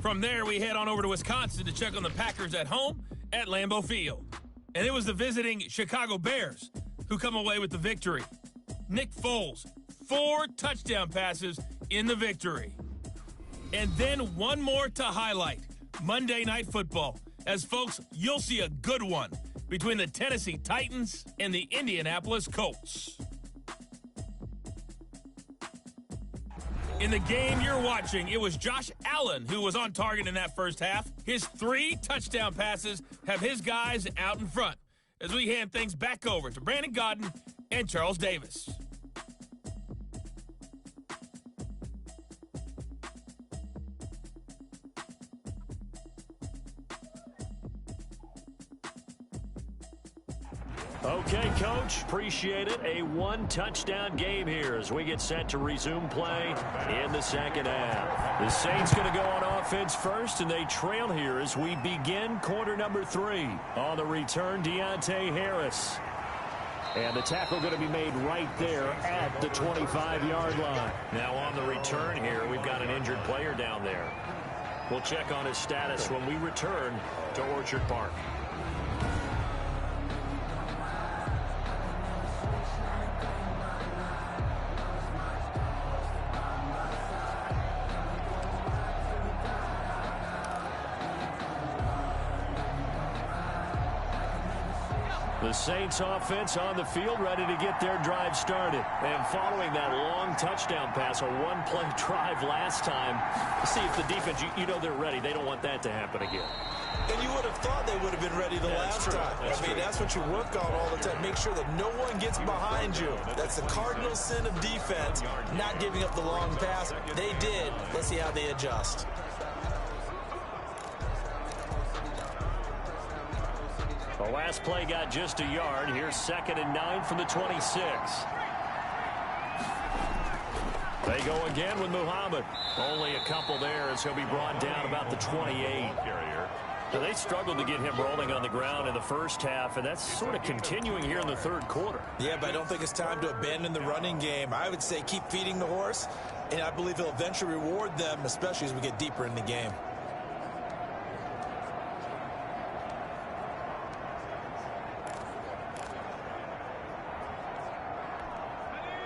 From there, we head on over to Wisconsin to check on the Packers at home at Lambeau Field. And it was the visiting Chicago Bears who come away with the victory. Nick Foles, 4 touchdown passes in the victory. And then one more to highlight, Monday Night Football. As folks, you'll see a good one between the Tennessee Titans and the Indianapolis Colts. In the game you're watching, it was Josh Allen who was on target in that first half. His 3 touchdown passes have his guys out in front as we hand things back over to Brandon Gaudin and Charles Davis. Okay, Coach, appreciate it. A one-touchdown game here as we get set to resume play in the second half. The Saints going to go on offense first, and they trail here as we begin quarter number 3. On the return, Deontay Harris. And the tackle going to be made right there at the 25-yard line. Now on the return here, we've got an injured player down there. We'll check on his status when we return to Orchard Park. The Saints offense on the field, ready to get their drive started. And following that long touchdown pass, a one-play drive last time, see if the defense, you know they're ready. They don't want that to happen again. And you would have thought they would have been ready the last time. That's what you work on all the time. Make sure that no one gets behind you. That's the cardinal sin of defense, not giving up the long pass. They did. Let's see how they adjust. The last play got just a yard. Here's 2nd and 9 from the 26. They go again with Muhammad. Only a couple there as he'll be brought down about the 28. Now, they struggled to get him rolling on the ground in the first half, and that's sort of continuing here in the third quarter. Yeah, but I don't think it's time to abandon the running game. I would say keep feeding the horse, and I believe he'll eventually reward them, especially as we get deeper in the game.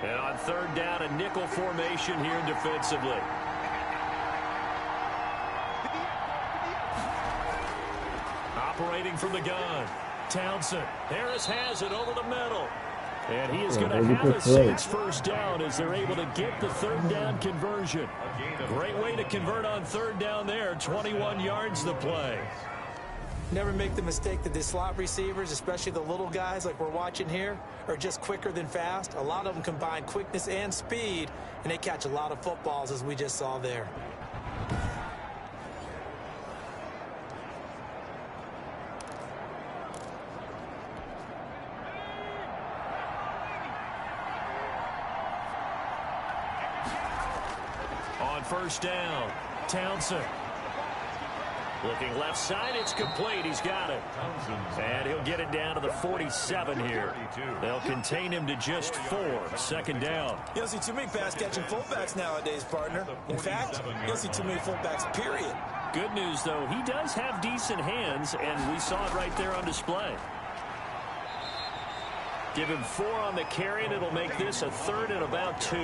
And on third down, a nickel formation here defensively. Operating from the gun. Townsend. Harris has it over the middle. And he is going to have a Saints first down as they're able to get the third down conversion. Great way to convert on third down there. 21 yards the play. Never make the mistake that the slot receivers, especially the little guys like we're watching here, are just quicker than fast. A lot of them combine quickness and speed, and they catch a lot of footballs, as we just saw there. On first down, Townsend. Looking left side, it's complete. He's got it. And he'll get it down to the 47 here. They'll contain him to just 4. 2nd down. You don't see too many pass-catching fullbacks nowadays, partner. In fact, you don't see too many fullbacks, period. Good news, though, he does have decent hands, and we saw it right there on display. Give him 4 on the carry, and it'll make this a 3rd and about 2.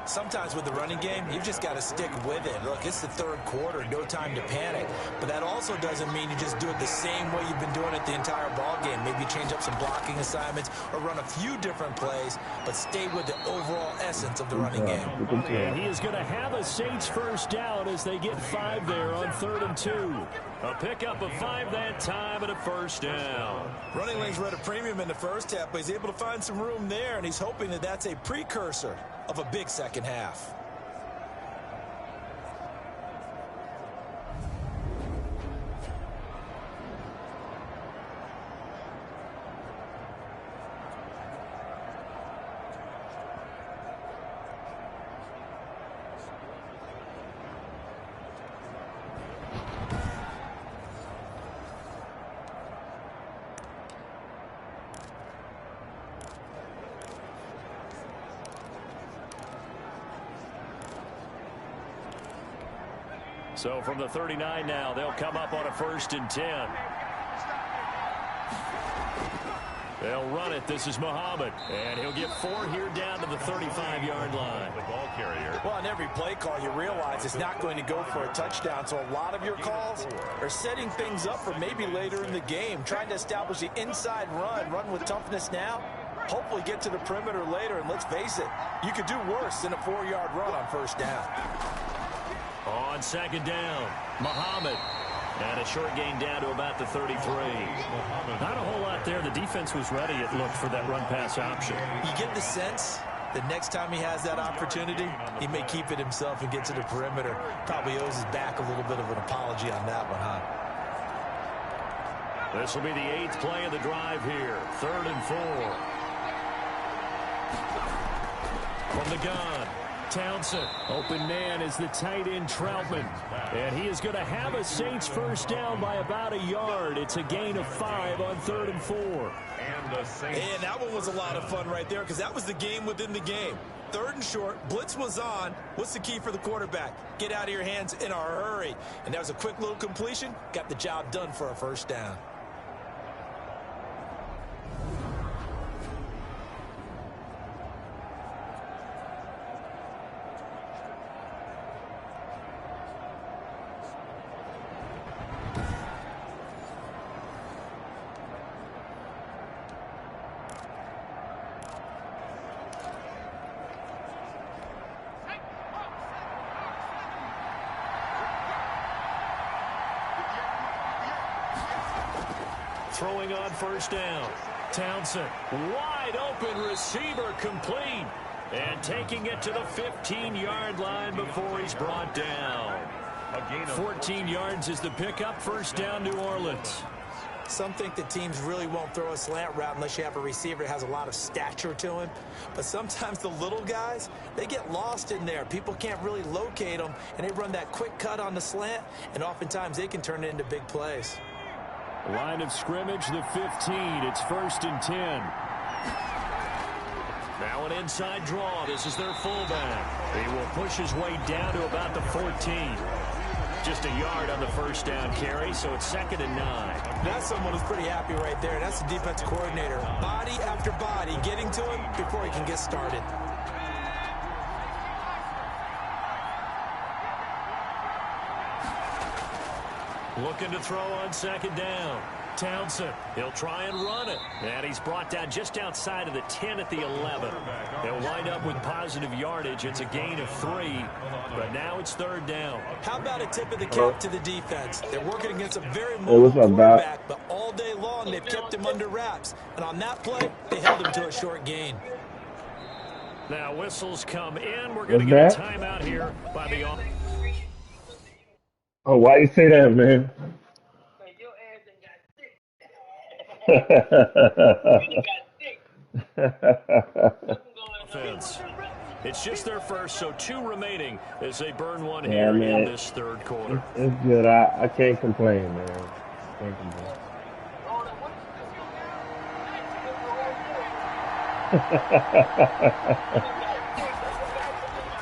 Sometimes with the running game, you've just got to stick with it. Look, it's the third quarter, no time to panic. But that also doesn't mean you just do it the same way you've been doing it the entire ball game. Maybe change up some blocking assignments or run a few different plays, but stay with the overall essence of the running game. And he is going to have a Saints first down as they get 5 there on 3rd and 2. A pickup of 5 that time and a first down. Running lanes were at a premium in the first half, but he's able to find some room there, and he's hoping that that's a precursor of a big second half. So from the 39 now, they'll come up on a 1st and 10. They'll run it. This is Muhammad. And he'll get 4 here down to the 35-yard line. The ball carrier. Well, on every play call, you realize it's not going to go for a touchdown. So a lot of your calls are setting things up for maybe later in the game, trying to establish the inside run with toughness now. Hopefully get to the perimeter later. And let's face it, you could do worse than a 4-yard run on first down. On 2nd down, Muhammad. And a short gain down to about the 33. Not a whole lot there. The defense was ready, it looked, for that run-pass option. You get the sense that next time he has that opportunity, he may keep it himself and get to the perimeter. Probably owes his back a little bit of an apology on that one, huh? This will be the 8th play of the drive here. 3rd and 4. From the gun, Townsend. Open man is the tight end Troutman. And he is going to have a Saints first down by about a yard. It's a gain of 5 on 3rd and 4. And that one was a lot of fun right there because that was the game within the game. 3rd and short, blitz was on. What's the key for the quarterback? Get out of your hands in a hurry. And that was a quick little completion. Got the job done for a first down. Throwing on first down. Townsend, wide open receiver, complete. And taking it to the 15-yard line before he's brought down. 14 yards is the pickup. First down, New Orleans. Some think that teams really won't throw a slant route unless you have a receiver that has a lot of stature to him. But sometimes the little guys, they get lost in there. People can't really locate them, and they run that quick cut on the slant, and oftentimes they can turn it into big plays. Line of scrimmage, the 15. It's 1st and 10. Now an inside draw. This is their fullback. He will push his way down to about the 14. Just a yard on the first down carry, so it's 2nd and 9. That's someone who's pretty happy right there. That's the defensive coordinator. Body after body, getting to him before he can get started. Looking to throw on 2nd down. Townsend, he'll try and run it. And he's brought down just outside of the 10 at the 11. He'll wind up with positive yardage. It's a gain of 3, but now it's 3rd down. How about a tip of the cap to the defense? They're working against a very mobile quarterback, but all day long they've kept him under wraps. And on that play, they held him to a short gain. Now whistles come in. We're going to get a timeout here by the offense. Oh, why you say that, man? It's just their first, so 2 remaining as they burn one here in this 3rd quarter. It's good. I can't complain, man. Can't complain.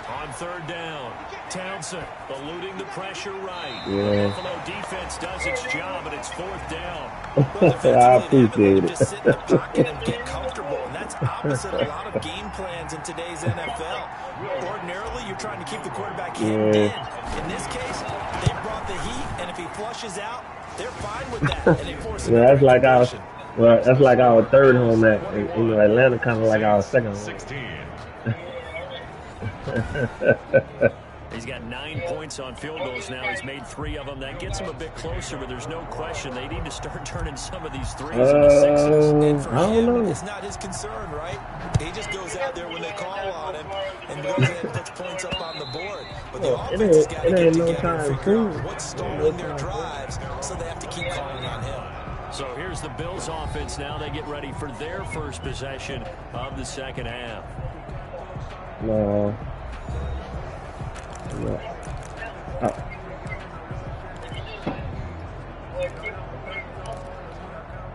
On 3rd down, Townsend eluding the pressure right. Yeah. The Buffalo defense does its job, and it's 4th down. I appreciate it. Just sit in the pocket and get comfortable, and that's opposite a lot of game plans in today's NFL. Ordinarily, you're trying to keep the quarterback hemmed in. In this case, they brought the heat, and if he flushes out, they're fine with that, and they force it. That's like our 3rd home at. You know, Atlanta kind of like our 2nd home. 16. He's got 9 points on field goals now. He's made 3 of them. That gets him a bit closer, but there's no question they need to start turning some of these 3s into 6s. And for I don't him, know. it's not his concern, right? He just goes out there when they call on him and goes ahead and puts points up on the board. But the offense has got to get together and figure out what's stalling their drives, so they have to keep calling on him. So here's the Bills offense now. They get ready for their first possession of the 2nd half. No.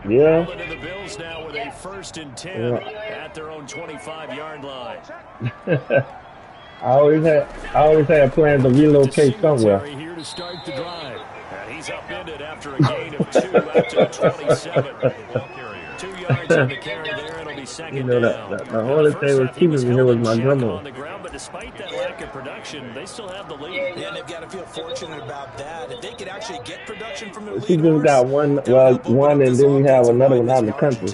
Yeah. Into the Bills now with a 1st and 10 at their own 25-yard line. I always had plans to relocate somewhere. Here to start the drive. And he's upended after a gain of 2 after the 27. 2 yards on the carry there. It'll be 2nd down. The only thing was keeping me here was my grandma. On the ground, but despite that lack of production, they still have the lead. Yeah, and they've got to feel fortunate about that. If they could actually get production from their lead, She just got one, and then we have another one out in the country.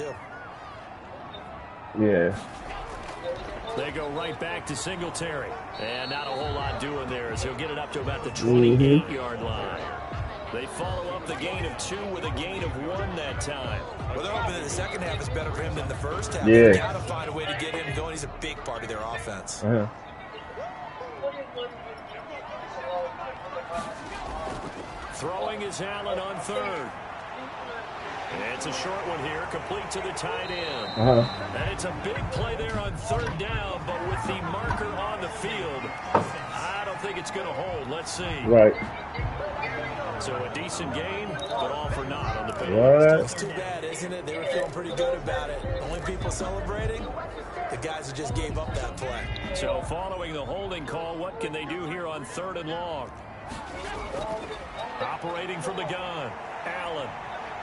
Yeah. They go right back to Singletary. And not a whole lot doing there as he'll get it up to about the 28-yard line. They follow up the gain of 2 with a gain of 1 that time. Well, they're hoping that the 2nd half is better for him than the 1st half. Yeah. They've got to find a way to get him going. He's a big part of their offense. Throwing is Allen on 3rd. It's a short one here, complete to the tight end. And it's a big play there on third down, but with the marker on the field, I don't think it's going to hold. Let's see. Right. So a decent game, but all for naught on the field. What? It's too bad, isn't it? They were feeling pretty good about it. Only people celebrating, the guys who just gave up that play. So following the holding call, what can they do here on third and long? Operating from the gun, Allen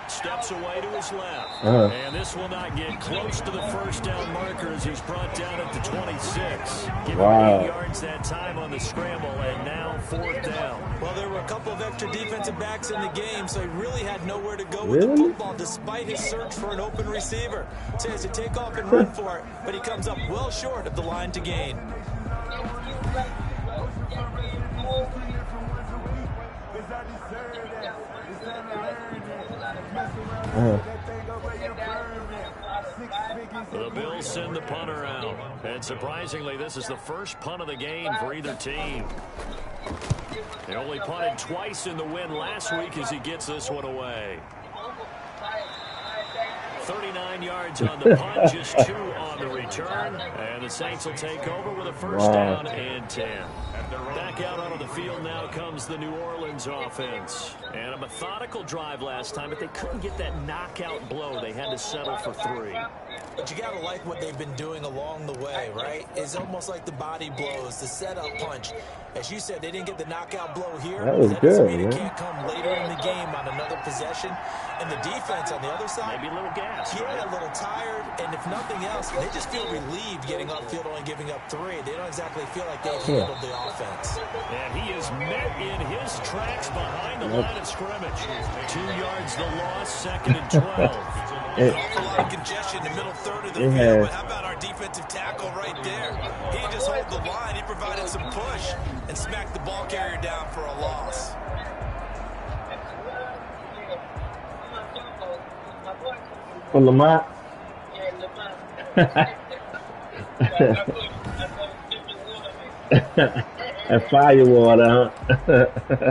steps away to his left. And this will not get close to the first down marker as he's brought down at the 26. Give him 8 yards that time on the scramble, and now fourth down. Well, there were a couple of extra defensive backs in the game, so he really had nowhere to go with the football despite his search for an open receiver. So he has to take off and run for it, but he comes up well short of the line to gain. The Bills send the punter out. And surprisingly, this is the first punt of the game for either team. They only punted twice in the win last week as he gets this one away. 39 yards on the punt, just 2 on the return. And the Saints will take over with a first down and 10. Back out onto the field now comes the New Orleans offense. And a methodical drive last time, but they couldn't get that knockout blow. They had to settle for 3. But you got to like what they've been doing along the way, right? It's almost like the body blows, the setup punch. As you said, they didn't get the knockout blow here. That was doesn't good, mean man. it can't come later in the game on another possession. And the defense on the other side, Maybe a little gas. yeah, a little tired. And if nothing else, they just feel relieved getting upfield, only giving up 3. They don't exactly feel like they've handled the offense. And he is met in his tracks behind the line of scrimmage. 2 yards the loss, second and 12. An awful lot of congestion in the middle third of the field, but how about our defensive tackle right there? He didn't just hold the line, he provided some push and smacked the ball carrier down for a loss. For Lamont. And firewater, huh?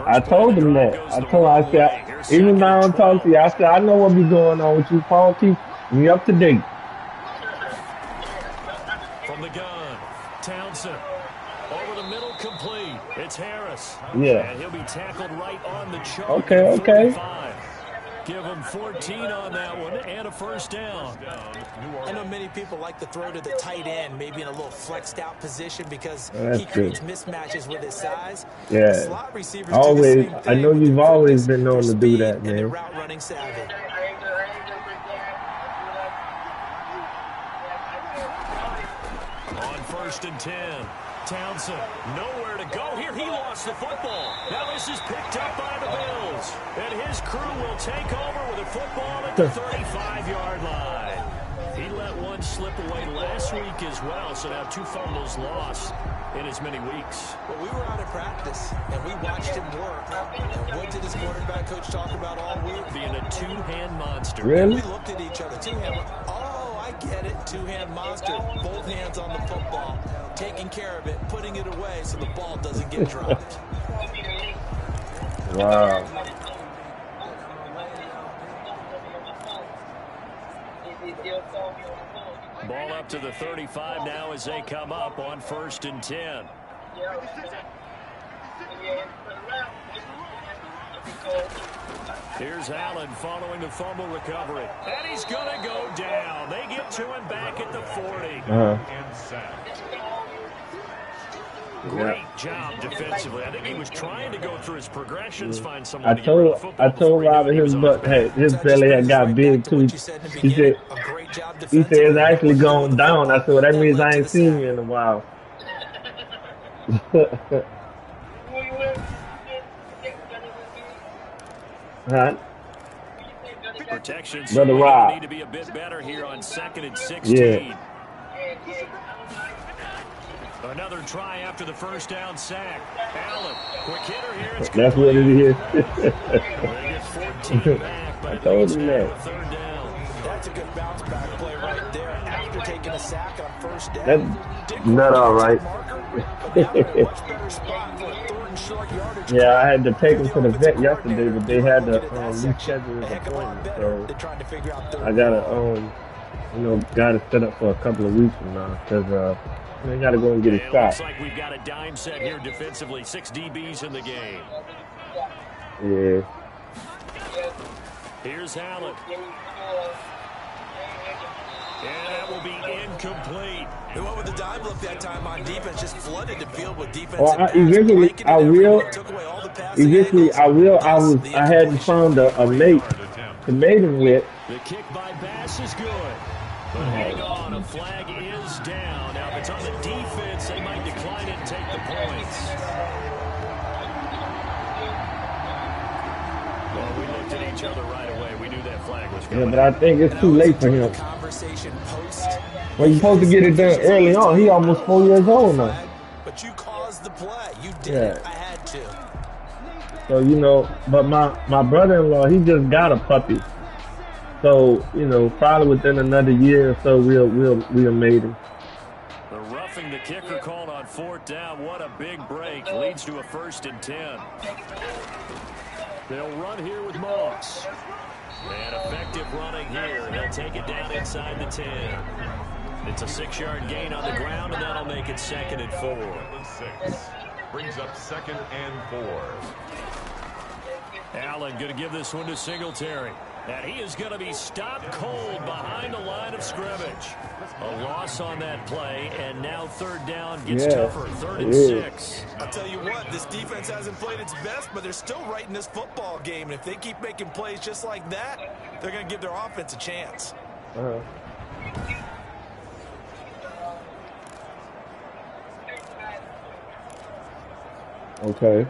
I told him that. I said, even though I don't talk to you, I said, I know what be going on with you, Paul. Keep me up to date. From the gun, Townsend. Over the middle, complete. It's Harris. Yeah. And he'll be tackled right on the chalk. Okay. 35. Give him 14 on that one and a first down. I know many people like to throw to the tight end, maybe in a little flexed out position because That's he creates good. mismatches with his size. Yeah. Slot receivers Always. do the same thing I know with you've their always quickness, been known their to do speed, that, and their man. route running savvy. On first and 10. Townsend, nowhere to go here. He lost the football. Now this is picked up by the Bills. And his crew will take over with a football at the 35-yard line. He let one slip away last week as well, so now 2 fumbles lost in as many weeks. Well, we were out of practice, and we watched him work. And what did his quarterback coach talk about all week? Being a two-hand monster. Really? We looked at each other. Two-hand. Oh, I get it. Two-hand monster. Both hands on the football. Taking care of it, putting it away so the ball doesn't get dropped. Wow. Ball up to the 35 now as they come up on first and 10. Here's Allen following the fumble recovery. And he's going to go down. They get to him back at the 40. Great job defensively. I think he was trying to go through his progressions, find someone I to get rid of the told football before he Robert knew he was his on butt, hey, his belly had got big too. He said it's actually going down. I said, well, that means I ain't seen you in a while. Huh? Protection Brother Rob. need to be a bit better here on second and 16. Yeah. Another try after the first down sack. Allen, quick hitter here. It's That's what it is. They get 14 back, but I told him it's that. third down. That's a good bounce back play right there. After taking a sack on first down. That's not all right. But now they're in a much better spot for a 3rd Yeah, I had to take him to the vet yesterday, but they had to reschedule his appointment. So I gotta got it set up for a couple of weeks from now because they gotta go and get his shot. Looks like we've got a dime set here defensively. 6 DBs in the game. Yeah. Here's Allen. And that will be incomplete. They went with the dime look that time on defense, just flooded the field with defense. Eventually, I hadn't found a mate to mate him with. The kick by Bass is good. But hang on, a flag is down. Now, if it's on the defense, they might decline it and take the points. Well, we looked at each other right away. We knew that flag was coming. Yeah, but I think it's too late for him. Well, you're supposed to get it done early on. He almost 4 years old now. But you caused the play. You did it. I had to. So, but my brother-in-law, he just got a puppy. So, probably within another year or so, we'll made him. The roughing the kicker called on 4th down. What a big break. Leads to a 1st and 10. They'll run here with Moss. And effective running here. They'll take it down inside the 10. It's a 6-yard gain on the ground, and that'll make it 2nd and 4. 6 brings up 2nd and 4. Allen going to give this one to Singletary. And he is going to be stopped cold behind the line of scrimmage. A loss on that play, and now 3rd down gets tougher. 3rd and 6. I'll tell you what, this defense hasn't played its best, but they're still right in this football game. And if they keep making plays just like that, they're going to give their offense a chance. Okay.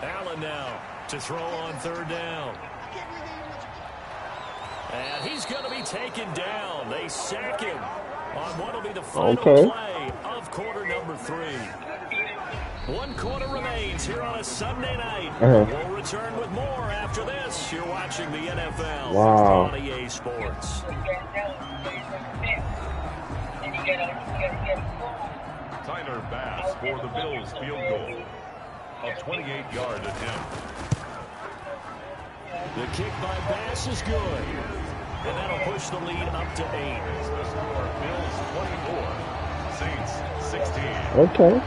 Allen now to throw on 3rd down. And he's going to be taken down. They sack him on what will be the final play of quarter number 3. 1 quarter remains here on a Sunday night. We'll return with more after this. You're watching the NFL on EA Sports. Tyler Bass for the Bills field goal. A 28-yard attempt. The kick by Bass is good. And that'll push the lead up to 8. The score, Bills 24, Saints 16. Okay.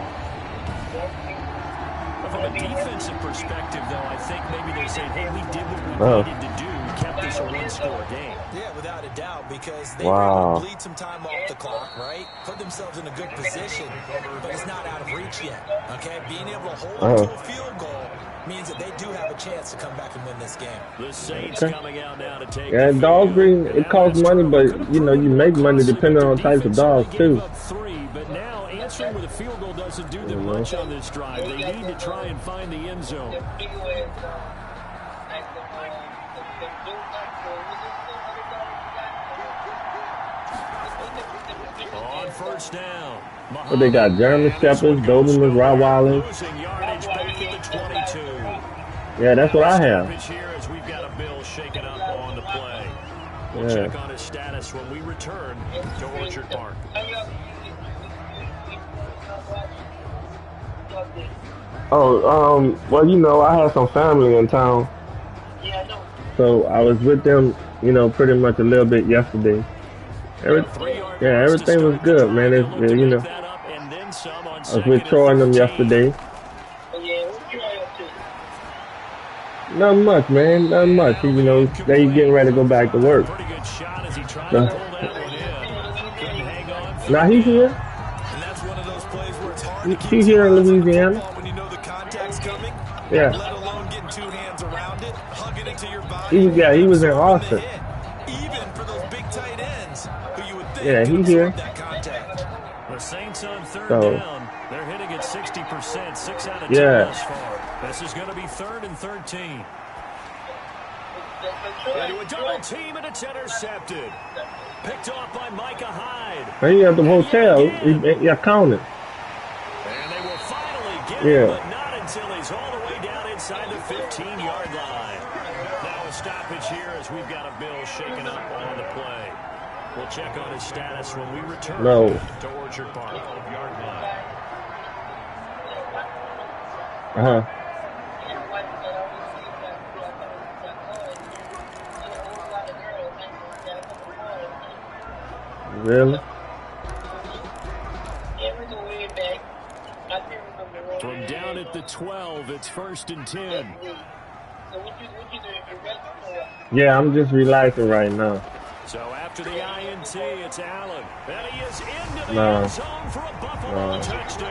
From a defensive perspective, though, I think maybe they're saying, hey, we did what we needed to do, kept this a one-score game. Yeah, without a doubt, because they were able to bleed some time off the clock, right? Put themselves in a good position, but it's not out of reach yet, okay? Being able to hold them to a field goal means that they do have a chance to come back and win this game. The Saints coming out now to take dog breeding, it costs money, but, you make money depending on types of dogs, too. But now answering with a field goal doesn't do them much on this drive. They need to try and find the end zone. On 1st down. But they got German Shepherds, Dobermans, Rottweilers. Losing yardage back at the 22. Yeah, that's what I have. Here as we've got a Bill shaken up on the play. We'll check on his status when we return to Orchard Park. Well, I had some family in town. So I was with them, pretty much a little bit yesterday. Everything was good, man. I was with Troy and them yesterday. Not much, man. Not much. They getting ready to go back to work. Now he's here. And that's one of those plays where it's hard to He's here in Louisiana. when you know the contact's coming. Yeah. Let alone getting 2 hands around it, hugging it to your body. He was in Austin. Even for those big tight ends who you would think he's here. that contact. The Saints on 3rd down. They're hitting at 60%, 6 out of 10 thus far. This is going to be 3rd and 13. Into a double team, and it's intercepted. Picked off by Micah Hyde. He at the hotel. He counted. And they will finally get him, but not until he's all the way down inside the 15-yard line. Now a stoppage here as we've got a Bill shaken up on the play. We'll check on his status when we return to Orchard Park. 12-yard line. Uh-huh. Really? From down at the 12, it's 1st and 10. Yeah, I'm just relaxing right now. So after the INT, it's Allen. And he is into the end zone for a Buffalo touchdown.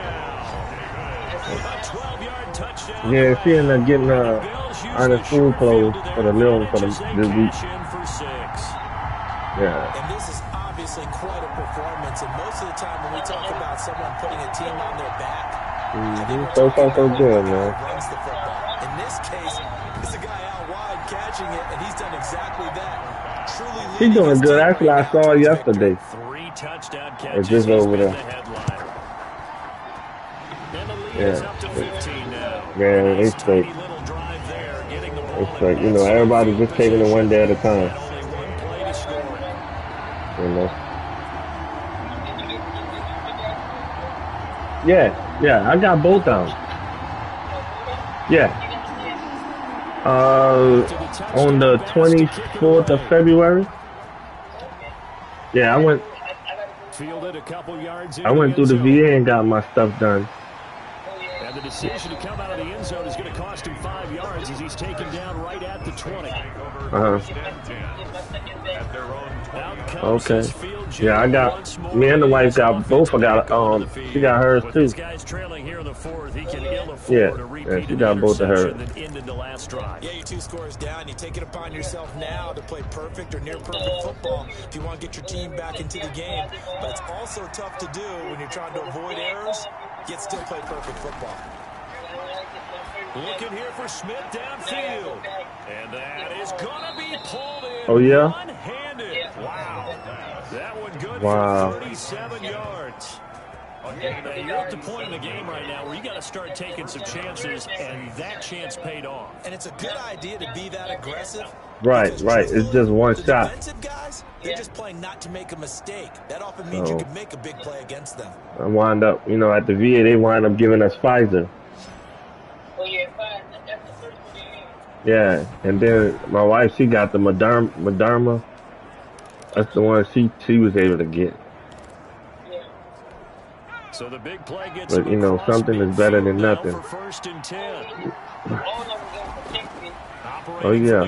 A 12-yard touchdown. Yeah, she ended up getting on the school clothes for the little one for this week. Yeah. And this is obviously quite a performance. And most of the time when we talk about someone putting a team on their back, So far, so good, man. Runs the football. In this case, it's a guy out wide catching it, and he's done exactly that. Truly He's doing good. Actually, I saw it yesterday. 3 touchdown catches. It's just over there. Yeah, they straight. It's like, you know, everybody's just taking it one day at a time. You know. Yeah, I got both down. Yeah. On the 24th of February. Yeah, I went through the VA and got my stuff done. And the decision to come out of the end zone is going to cost him 5 yards as he's taken down right at the 20. Okay. Yeah, I got, me and the wife got both. I got, she got hers too. Yeah, she got both of hers. Yeah, you're 2 scores down. You take it upon yourself now to play perfect or near perfect football if you want to get your team back into the game. But it's also tough to do when you're trying to avoid errors, yet still play perfect football. Looking here for Smith downfield. And that is going to be pulled in. Oh, yeah? One-handed. Wow. That one good for 37 yards. Now, you're at the point in the game right now where you got to start taking some chances, and that chance paid off. And it's a good idea to be that aggressive. Right. It's just one shot. Defensive guys, they're just playing not to make a mistake. That often means you can make a big play against them. I wind up, you know, at the VA, they wind up giving us Pfizer. Yeah, and then my wife, she got the Moderna. That's the one she was able to get. So the big play gets, but you know, something is better than nothing. First and 10. Oh yeah.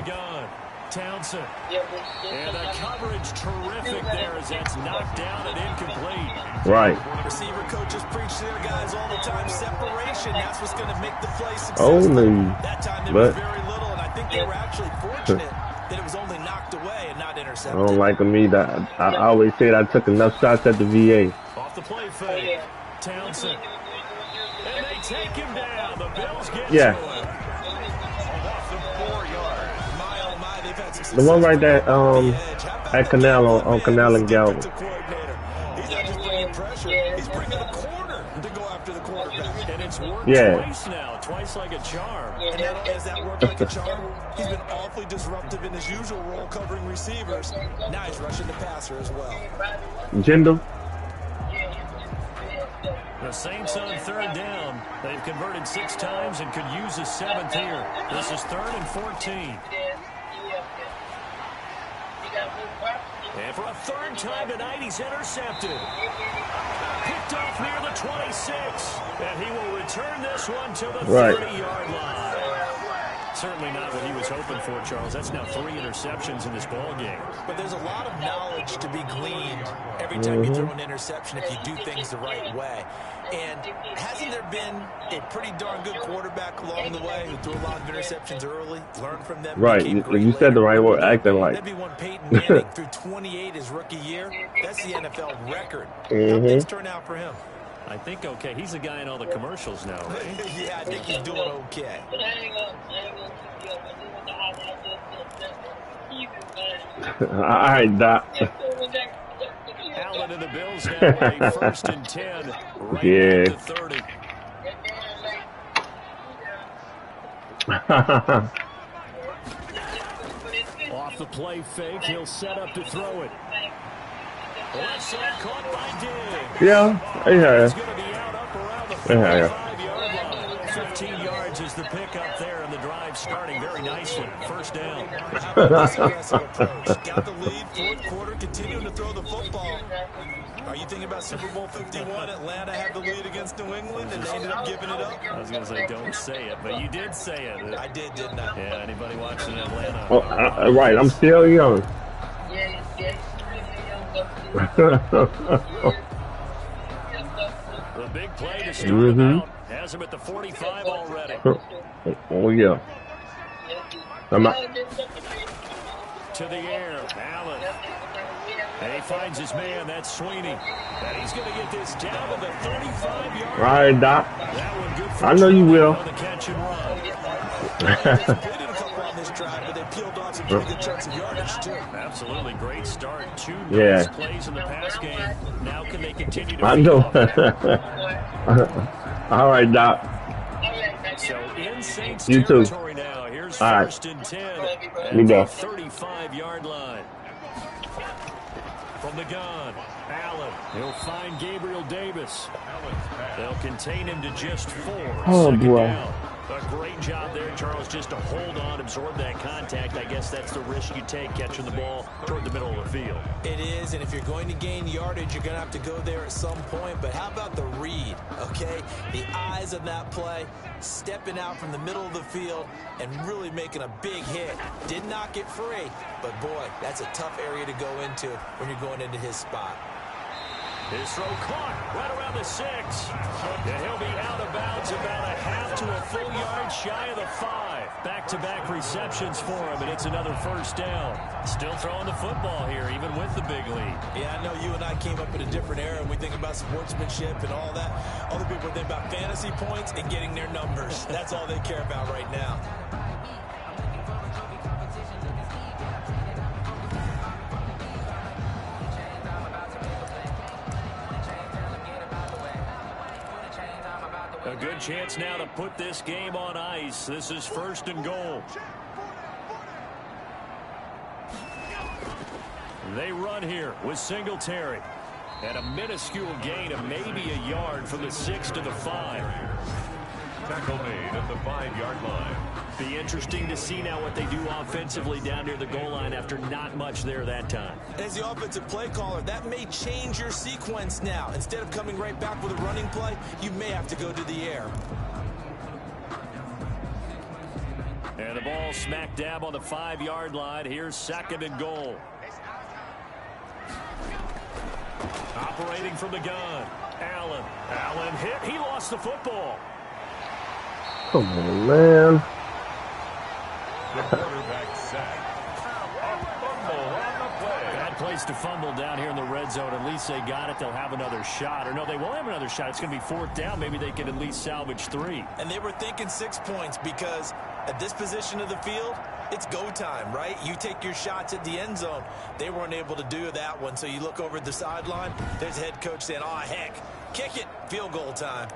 Townsend. And the coverage terrific there as that's knocked down and incomplete. Right. Receiver coaches preach to their guys all the time. Separation, that's what's going to make the play successful. Only. That time there was very little, and I think they were actually fortunate that it was only knocked away and not intercepted. I don't like me that I always said I took enough shots at the VA. Off the play fake. Townsend. And they take him down. The Bills get the one right there at Canal on Canal and Galvin. He's not just bringing pressure, he's bringing the corner to go after the quarterback. And it's worked twice now, twice like a charm. And not only has that worked like a charm, he's been awfully disruptive in his usual role covering receivers. Now he's rushing the passer as well. Jindal. The Saints on 3rd down. They've converted 6 times and could use a 7th here. This is 3rd and 14. And for a 3rd time tonight, he's intercepted. Picked off near the 26. And he will return this one to the 30-yard line. Certainly not what he was hoping for, Charles. That's now 3 interceptions in this ball game. But there's a lot of knowledge to be gleaned every time you throw an interception if you do things the right way. And hasn't there been a pretty darn good quarterback along the way who threw a lot of interceptions early, learned from them? Right, you said the right word, acting like. That'd be one Peyton Manning through 28 his rookie year. That's the NFL record. How things turn out for him? I think okay. He's a guy in all the commercials now, right? Yeah, I think he's doing okay. All right, Doc. Allen and the Bills now a 1st and 10. Right at the 30. Off the play fake, he'll set up to throw it. Left side caught by Diggs. Yeah, He's going to be out up around the 45-yard line. 15 yards is the pickup there, and the drive starting very nicely. First down. Got the lead, fourth quarter, continuing to throw the football. Are you thinking about Super Bowl 51? Atlanta had the lead against New England, and they ended up giving it up? I was going to say, don't say it, but you did say it. I did, didn't I? Yeah, anybody watching Atlanta? Oh, right, I'm still young. The big play to start him out. Has him at the 45 already. Oh, yeah. I'm not. To the air, Allen. And he finds his man, that's Sweeney. And he's going to get this down to the 35-yard line. Right, Doc. That one good for I know you will. on the catch and run. This drive, but they peeled off some pretty good chunks of yardage, too. Absolutely great start. Two nice plays in the pass game. Now can they continue to I know. All right, Doc. So in Saints You too. territory now. Here's All right. first and 10 We at go. the 35-yard line. From the gun, Allen. He'll find Gabriel Davis. They'll contain him to just 4. Oh, Second boy. down. A great job there, Charles, just to hold on, absorb that contact. I guess that's the risk you take catching the ball toward the middle of the field. It is, and if you're going to gain yardage, you're going to have to go there at some point. But how about the read, okay? The eyes of that play, stepping out from the middle of the field and really making a big hit. Did not get free, but boy, that's a tough area to go into when you're going into his spot. His throw caught right around the 6. And he'll be out of bounds about a half to a full yard shy of the 5. Back-to-back receptions for him, and it's another first down. Still throwing the football here, even with the big lead. Yeah, I know you and I came up in a different era, and we think about sportsmanship and all that. Other people think about fantasy points and getting their numbers. That's all they care about right now. A good chance now to put this game on ice. This is first and goal. They run here with Singletary. And a minuscule gain of maybe a yard from the 6 to the 5. Tackle made at the 5-yard line. Be interesting to see now what they do offensively down near the goal line after not much there that time. As the offensive play caller, that may change your sequence now. Instead of coming right back with a running play, you may have to go to the air. And the ball smack dab on the 5-yard line. Here's second and goal. Operating from the gun. Allen. Allen hit. He lost the football. Come on, man. The quarterback sacked. A fumble on the play. Bad place to fumble down here in the red zone. At least they got it. They'll have another shot. Or no, they won't have another shot. It's going to be fourth down. Maybe they can at least salvage 3. And they were thinking 6 points because at this position of the field, it's go time, right? You take your shots at the end zone. They weren't able to do that one. So you look over at the sideline, there's the head coach saying, oh, heck, kick it, field goal time.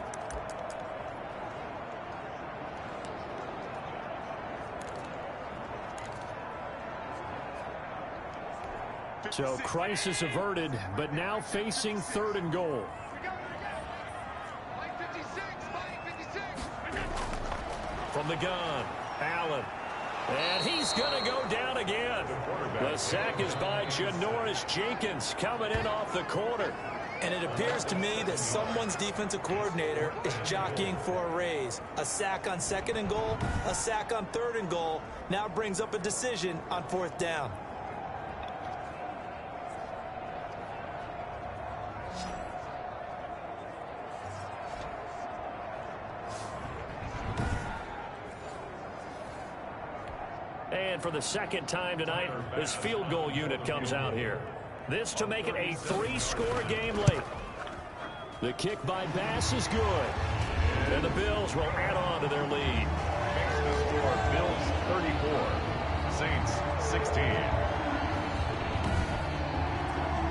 So crisis averted, but now facing third and goal. From the gun, Allen. And he's going to go down again. The sack is by Janoris Jenkins coming in off the corner. And it appears to me that someone's defensive coordinator is jockeying for a raise. A sack on second and goal, a sack on third and goal. Now brings up a decision on fourth down. And for the second time tonight, this field goal unit comes out here. This to make it a 3-score game late. The kick by Bass is good. And the Bills will add on to their lead. Makes the score Bills 34, Saints 16.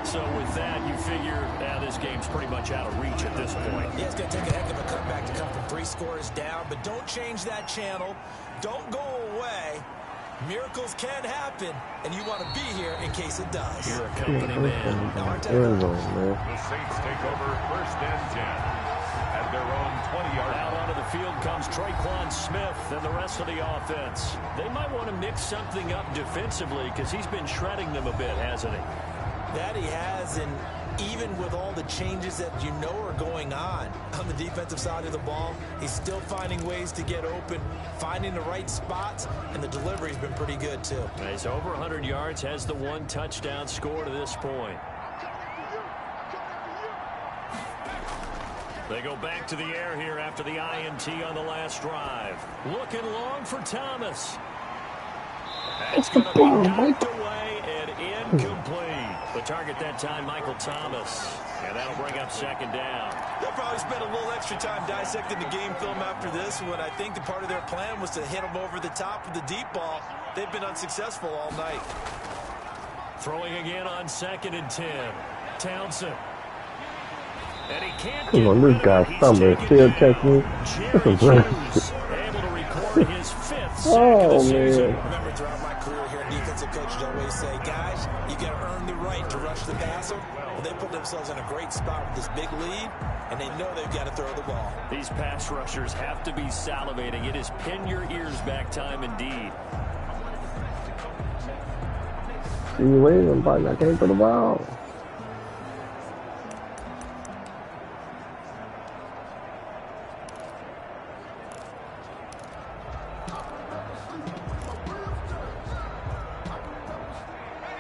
So with that, you figure this game's pretty much out of reach at this point. Yeah, it's going to take a heck of a comeback to come from 3 Every score is down, but don't change that channel. Don't go away. Miracles can happen, and you want to be here in case it does. You're a company man. The Saints take over 1st and 10 at their own 20-yard line. Out onto the field comes Traquan Smith and the rest of the offense. They might want to mix something up defensively because he's been shredding them a bit, hasn't he? That he has, and even with all the changes that you know are going on the defensive side of the ball, he's still finding ways to get open, finding the right spots, and the delivery's been pretty good too. He's over 100 yards, has the 1 touchdown score to this point. They go back to the air here after the INT on the last drive. Looking long for Thomas. That's going to be knocked away and incomplete. The target that time, Michael Thomas. And that'll bring up 2nd down. They'll probably spend a little extra time dissecting the game film after this one. I think the part of their plan was to hit them over the top with the deep ball. They've been unsuccessful all night. Throwing again on 2nd and 10. Townsend. And he can't Come on, this guy's summer. Field technique. This is great. Able to record his 5th sack Oh, of the season. man. Remember, throughout my career here, defensive coaches always say, guys, you got to earn the right to rush the passer. Well, they put themselves in a great spot with this big lead, and they know they've got to throw the ball. These pass rushers have to be salivating. It is pin your ears back time indeed. See you later, but I can't throw the ball.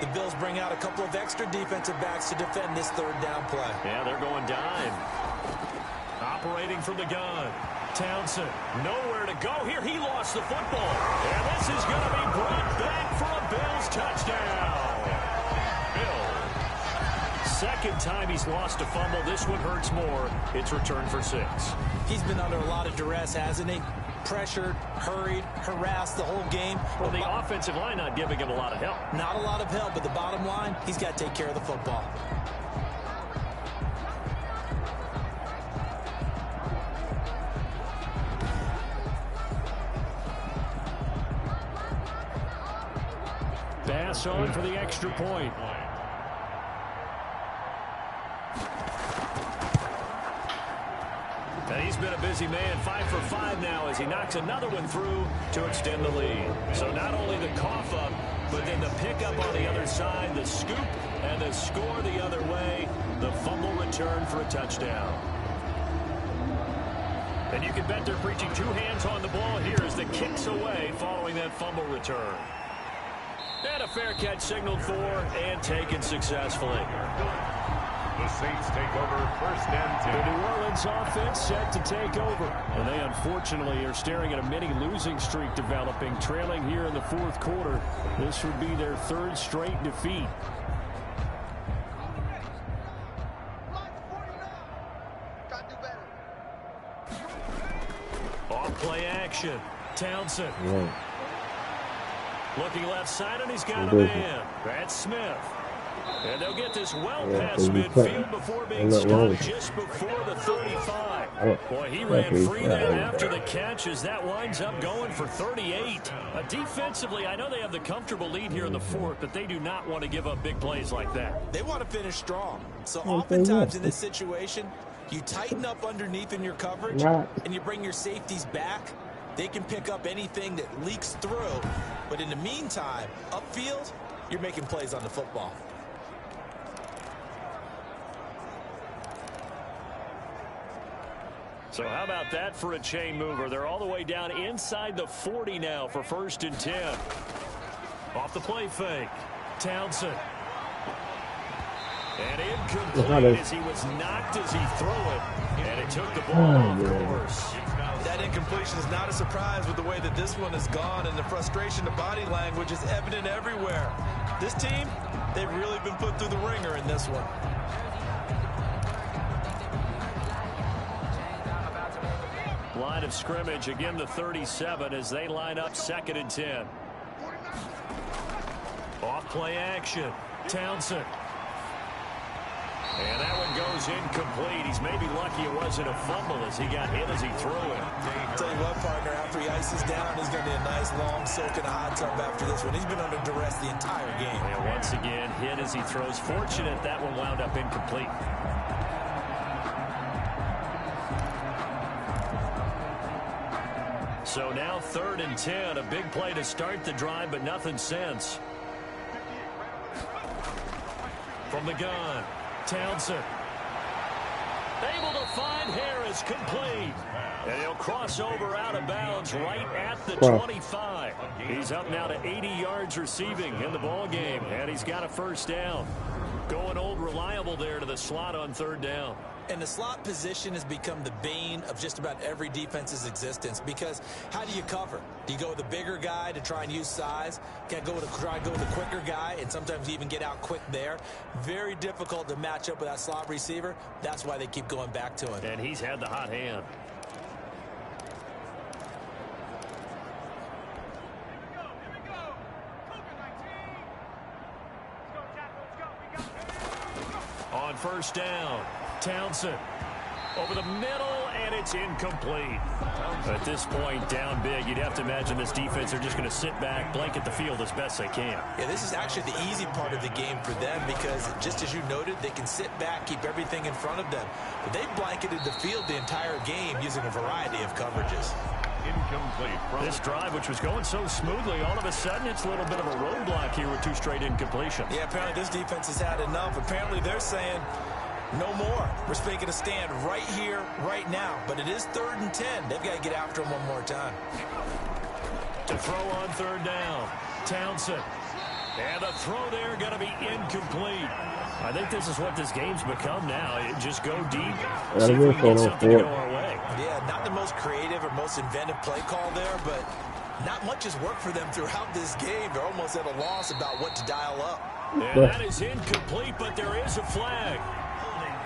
The Bills bring out a couple of extra defensive backs to defend this 3rd down play. Yeah, they're going dime. Operating from the gun. Townsend, nowhere to go here. He lost the football. And this is going to be brought back for a Bills touchdown. Bills. 2nd time he's lost a fumble. This one hurts more. It's returned for 6. He's been under a lot of duress, hasn't he? Pressured, hurried, harassed the whole game. Well, the offensive line not giving him a lot of help. Not a lot of help, but the bottom line, he's got to take care of the football. Pass on for the extra point. And he's been a busy man, 5 for 5 now as he knocks another one through to extend the lead. So not only the cough up, but then the pickup on the other side, the scoop, and the score the other way, the fumble return for a touchdown. And you can bet they're preaching 2 hands on the ball here as the kicks away following that fumble return. And a fair catch signaled for and taken successfully. The Saints take over 1st and 10. The New Orleans offense set to take over. And they unfortunately are staring at a mini losing streak developing, trailing here in the 4th quarter. This would be their 3rd straight defeat. Off play action. Townsend. Yeah. Looking left side, and he's got a man. That's Smith. And they'll get this well past midfield before being stopped just before the 35. Boy, he ran free there after the catch as that winds up going for 38. Defensively, I know they have the comfortable lead here in the 4th, but they do not want to give up big plays like that. They want to finish strong. So oftentimes in this situation, you tighten up underneath in your coverage, and you bring your safeties back. They can pick up anything that leaks through. But in the meantime, upfield, you're making plays on the football. So how about that for a chain mover? They're all the way down inside the 40 now for 1st and 10. Off the play fake. Townsend. And incomplete as he was knocked as he threw it. And it took the ball off course. That incompletion is not a surprise with the way that this one has gone, and the frustration, the body language is evident everywhere. This team, they've really been put through the ringer in this one. Line of scrimmage, again the 37 as they line up 2nd and 10. Off play action. Townsend. And that one goes incomplete. He's maybe lucky it wasn't a fumble as he got hit as he threw it. I'll tell you what, partner, after he ices down, he's going to be a nice, long soak in a hot tub after this one. He's been under duress the entire game. And once again, hit as he throws. Fortunate that one wound up incomplete. So now 3rd and 10. A big play to start the drive, but nothing since. From the gun, Townsend. Able to find Harris, complete. And he'll cross over out of bounds right at the 25. He's up now to 80 yards receiving in the ball game, and he's got a first down. Going old reliable there to the slot on 3rd down. And the slot position has become the bane of just about every defense's existence, because how do you cover? Do you go with a bigger guy to try and use size? Can't go with try and go with a quicker guy, and sometimes you even get out quick there. Very difficult to match up with that slot receiver. That's why they keep going back to him. And he's had the hot hand. On 1st down, Townsend over the middle, and it's incomplete. At this point, down big, you'd have to imagine this defense are just going to sit back, blanket the field as best they can. Yeah, this is actually the easy part of the game for them, because just as you noted, they can sit back, keep everything in front of them. But they've blanketed the field the entire game using a variety of coverages. Incomplete. This drive, which was going so smoothly, all of a sudden it's a little bit of a roadblock here with 2 straight incompletions. Yeah, apparently this defense has had enough. Apparently they're saying no more. We're making a stand right here, right now. But it is 3rd and 10. They've got to get after him one more time. To throw on 3rd down, Townsend. And the throw there going to be incomplete. I think this is what this game's become now. Just go deep. See if we can get something to go our way. Yeah, not the most creative or most inventive play call there, but not much has worked for them throughout this game. They're almost at a loss about what to dial up. And that is incomplete, but there is a flag.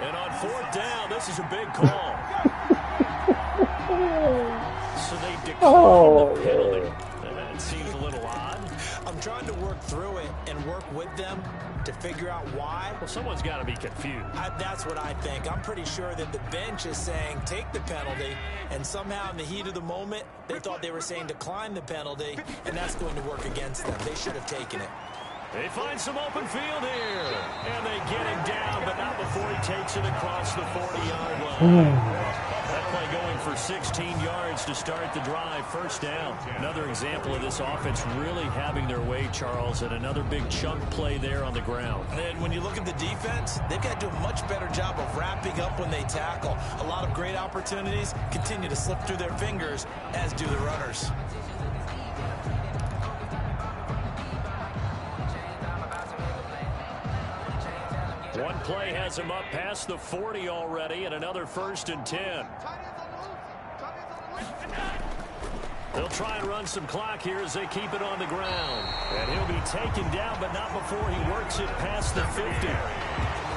And on 4th down, this is a big call. So they decline the penalty. That seems a little odd. I'm trying to work through it and work with them to figure out why. Well, someone's got to be confused. That's what I think. I'm pretty sure that the bench is saying take the penalty, and somehow in the heat of the moment, they thought they were saying decline the penalty, and that's going to work against them. They should have taken it. They find some open field here, and they get him down, but not before he takes it across the 40-yard line. That play going for 16 yards to start the drive. 1st down. Another example of this offense really having their way, Charles, and another big chunk play there on the ground. And when you look at the defense, they've got to do a much better job of wrapping up when they tackle. A lot of great opportunities continue to slip through their fingers, as do the runners. One play has him up past the 40 already, and another 1st and 10. They'll try and run some clock here as they keep it on the ground. And he'll be taken down, but not before he works it past the 50.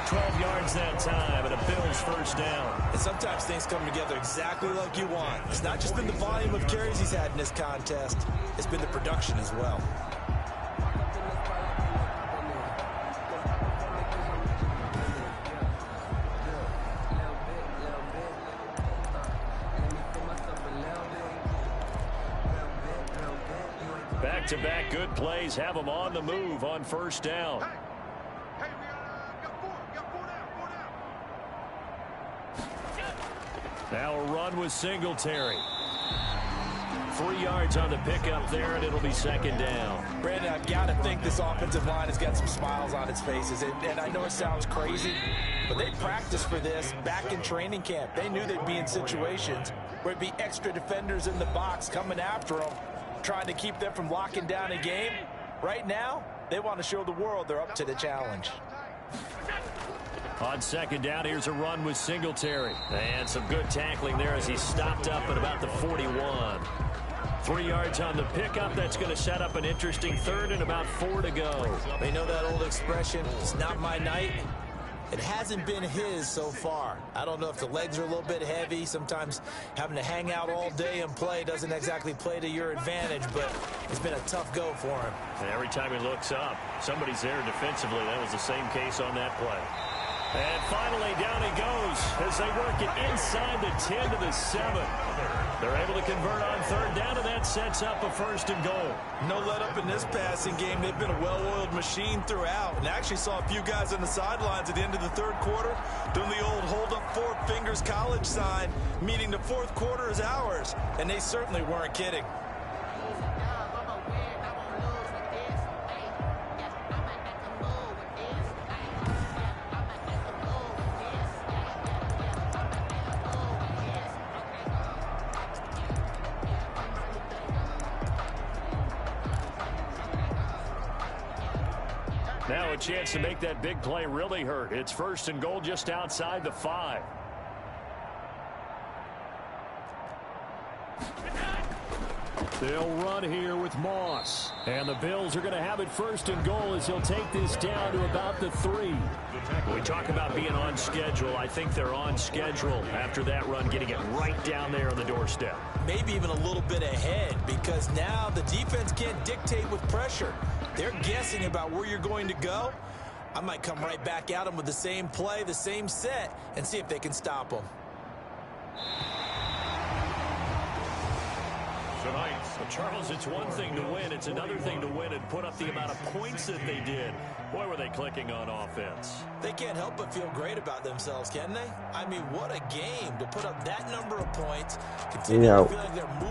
12 yards that time, and a Bills 1st down. And sometimes things come together exactly like you want. It's not just been the volume of carries he's had in this contest. It's been the production as well. Back-to-back good plays have them on the move on 1st down. Now a run with Singletary. 3 yards on the pickup there, and it'll be 2nd down. Brandon, I've got to think this offensive line has got some smiles on its faces. And I know it sounds crazy, but they practiced for this back in training camp. They knew they'd be in situations where it'd be extra defenders in the box coming after them, trying to keep them from locking down a game. Right now, they want to show the world they're up to the challenge. On 2nd down, here's a run with Singletary. And some good tackling there as he stopped up at about the 41. 3 yards on the pickup. That's going to set up an interesting 3rd and about 4 to go. They know that old expression, it's not my night. It hasn't been his so far. I don't know if the legs are a little bit heavy. Sometimes having to hang out all day and play doesn't exactly play to your advantage, but it's been a tough go for him. And every time he looks up, somebody's there defensively. That was the same case on that play. And finally, down he goes as they work it inside the 10 to the 7. They're able to convert on third down, and that sets up a first and goal. No let up in this passing game. They've been a well-oiled machine throughout, and actually saw a few guys on the sidelines at the end of the third quarter doing the old hold up four fingers college sign, meaning the fourth quarter is ours, and they certainly weren't kidding. Now a chance to make that big play really hurt. It's first and goal just outside the 5. They'll run here with Moss. And the Bills are going to have it first and goal as he'll take this down to about the 3. When we talk about being on schedule, I think they're on schedule after that run, getting it right down there on the doorstep. Maybe even a little bit ahead, because now the defense can't dictate with pressure. They're guessing about where you're going to go. I might come right back at them with the same play, the same set, and see if they can stop them. Tonight, Charles, it's one thing to win. It's another thing to win and put up the amount of points that they did. Boy, were they clicking on offense. They can't help but feel great about themselves, can they? I mean, what a game to put up that number of points. Continue to feel like they're moving.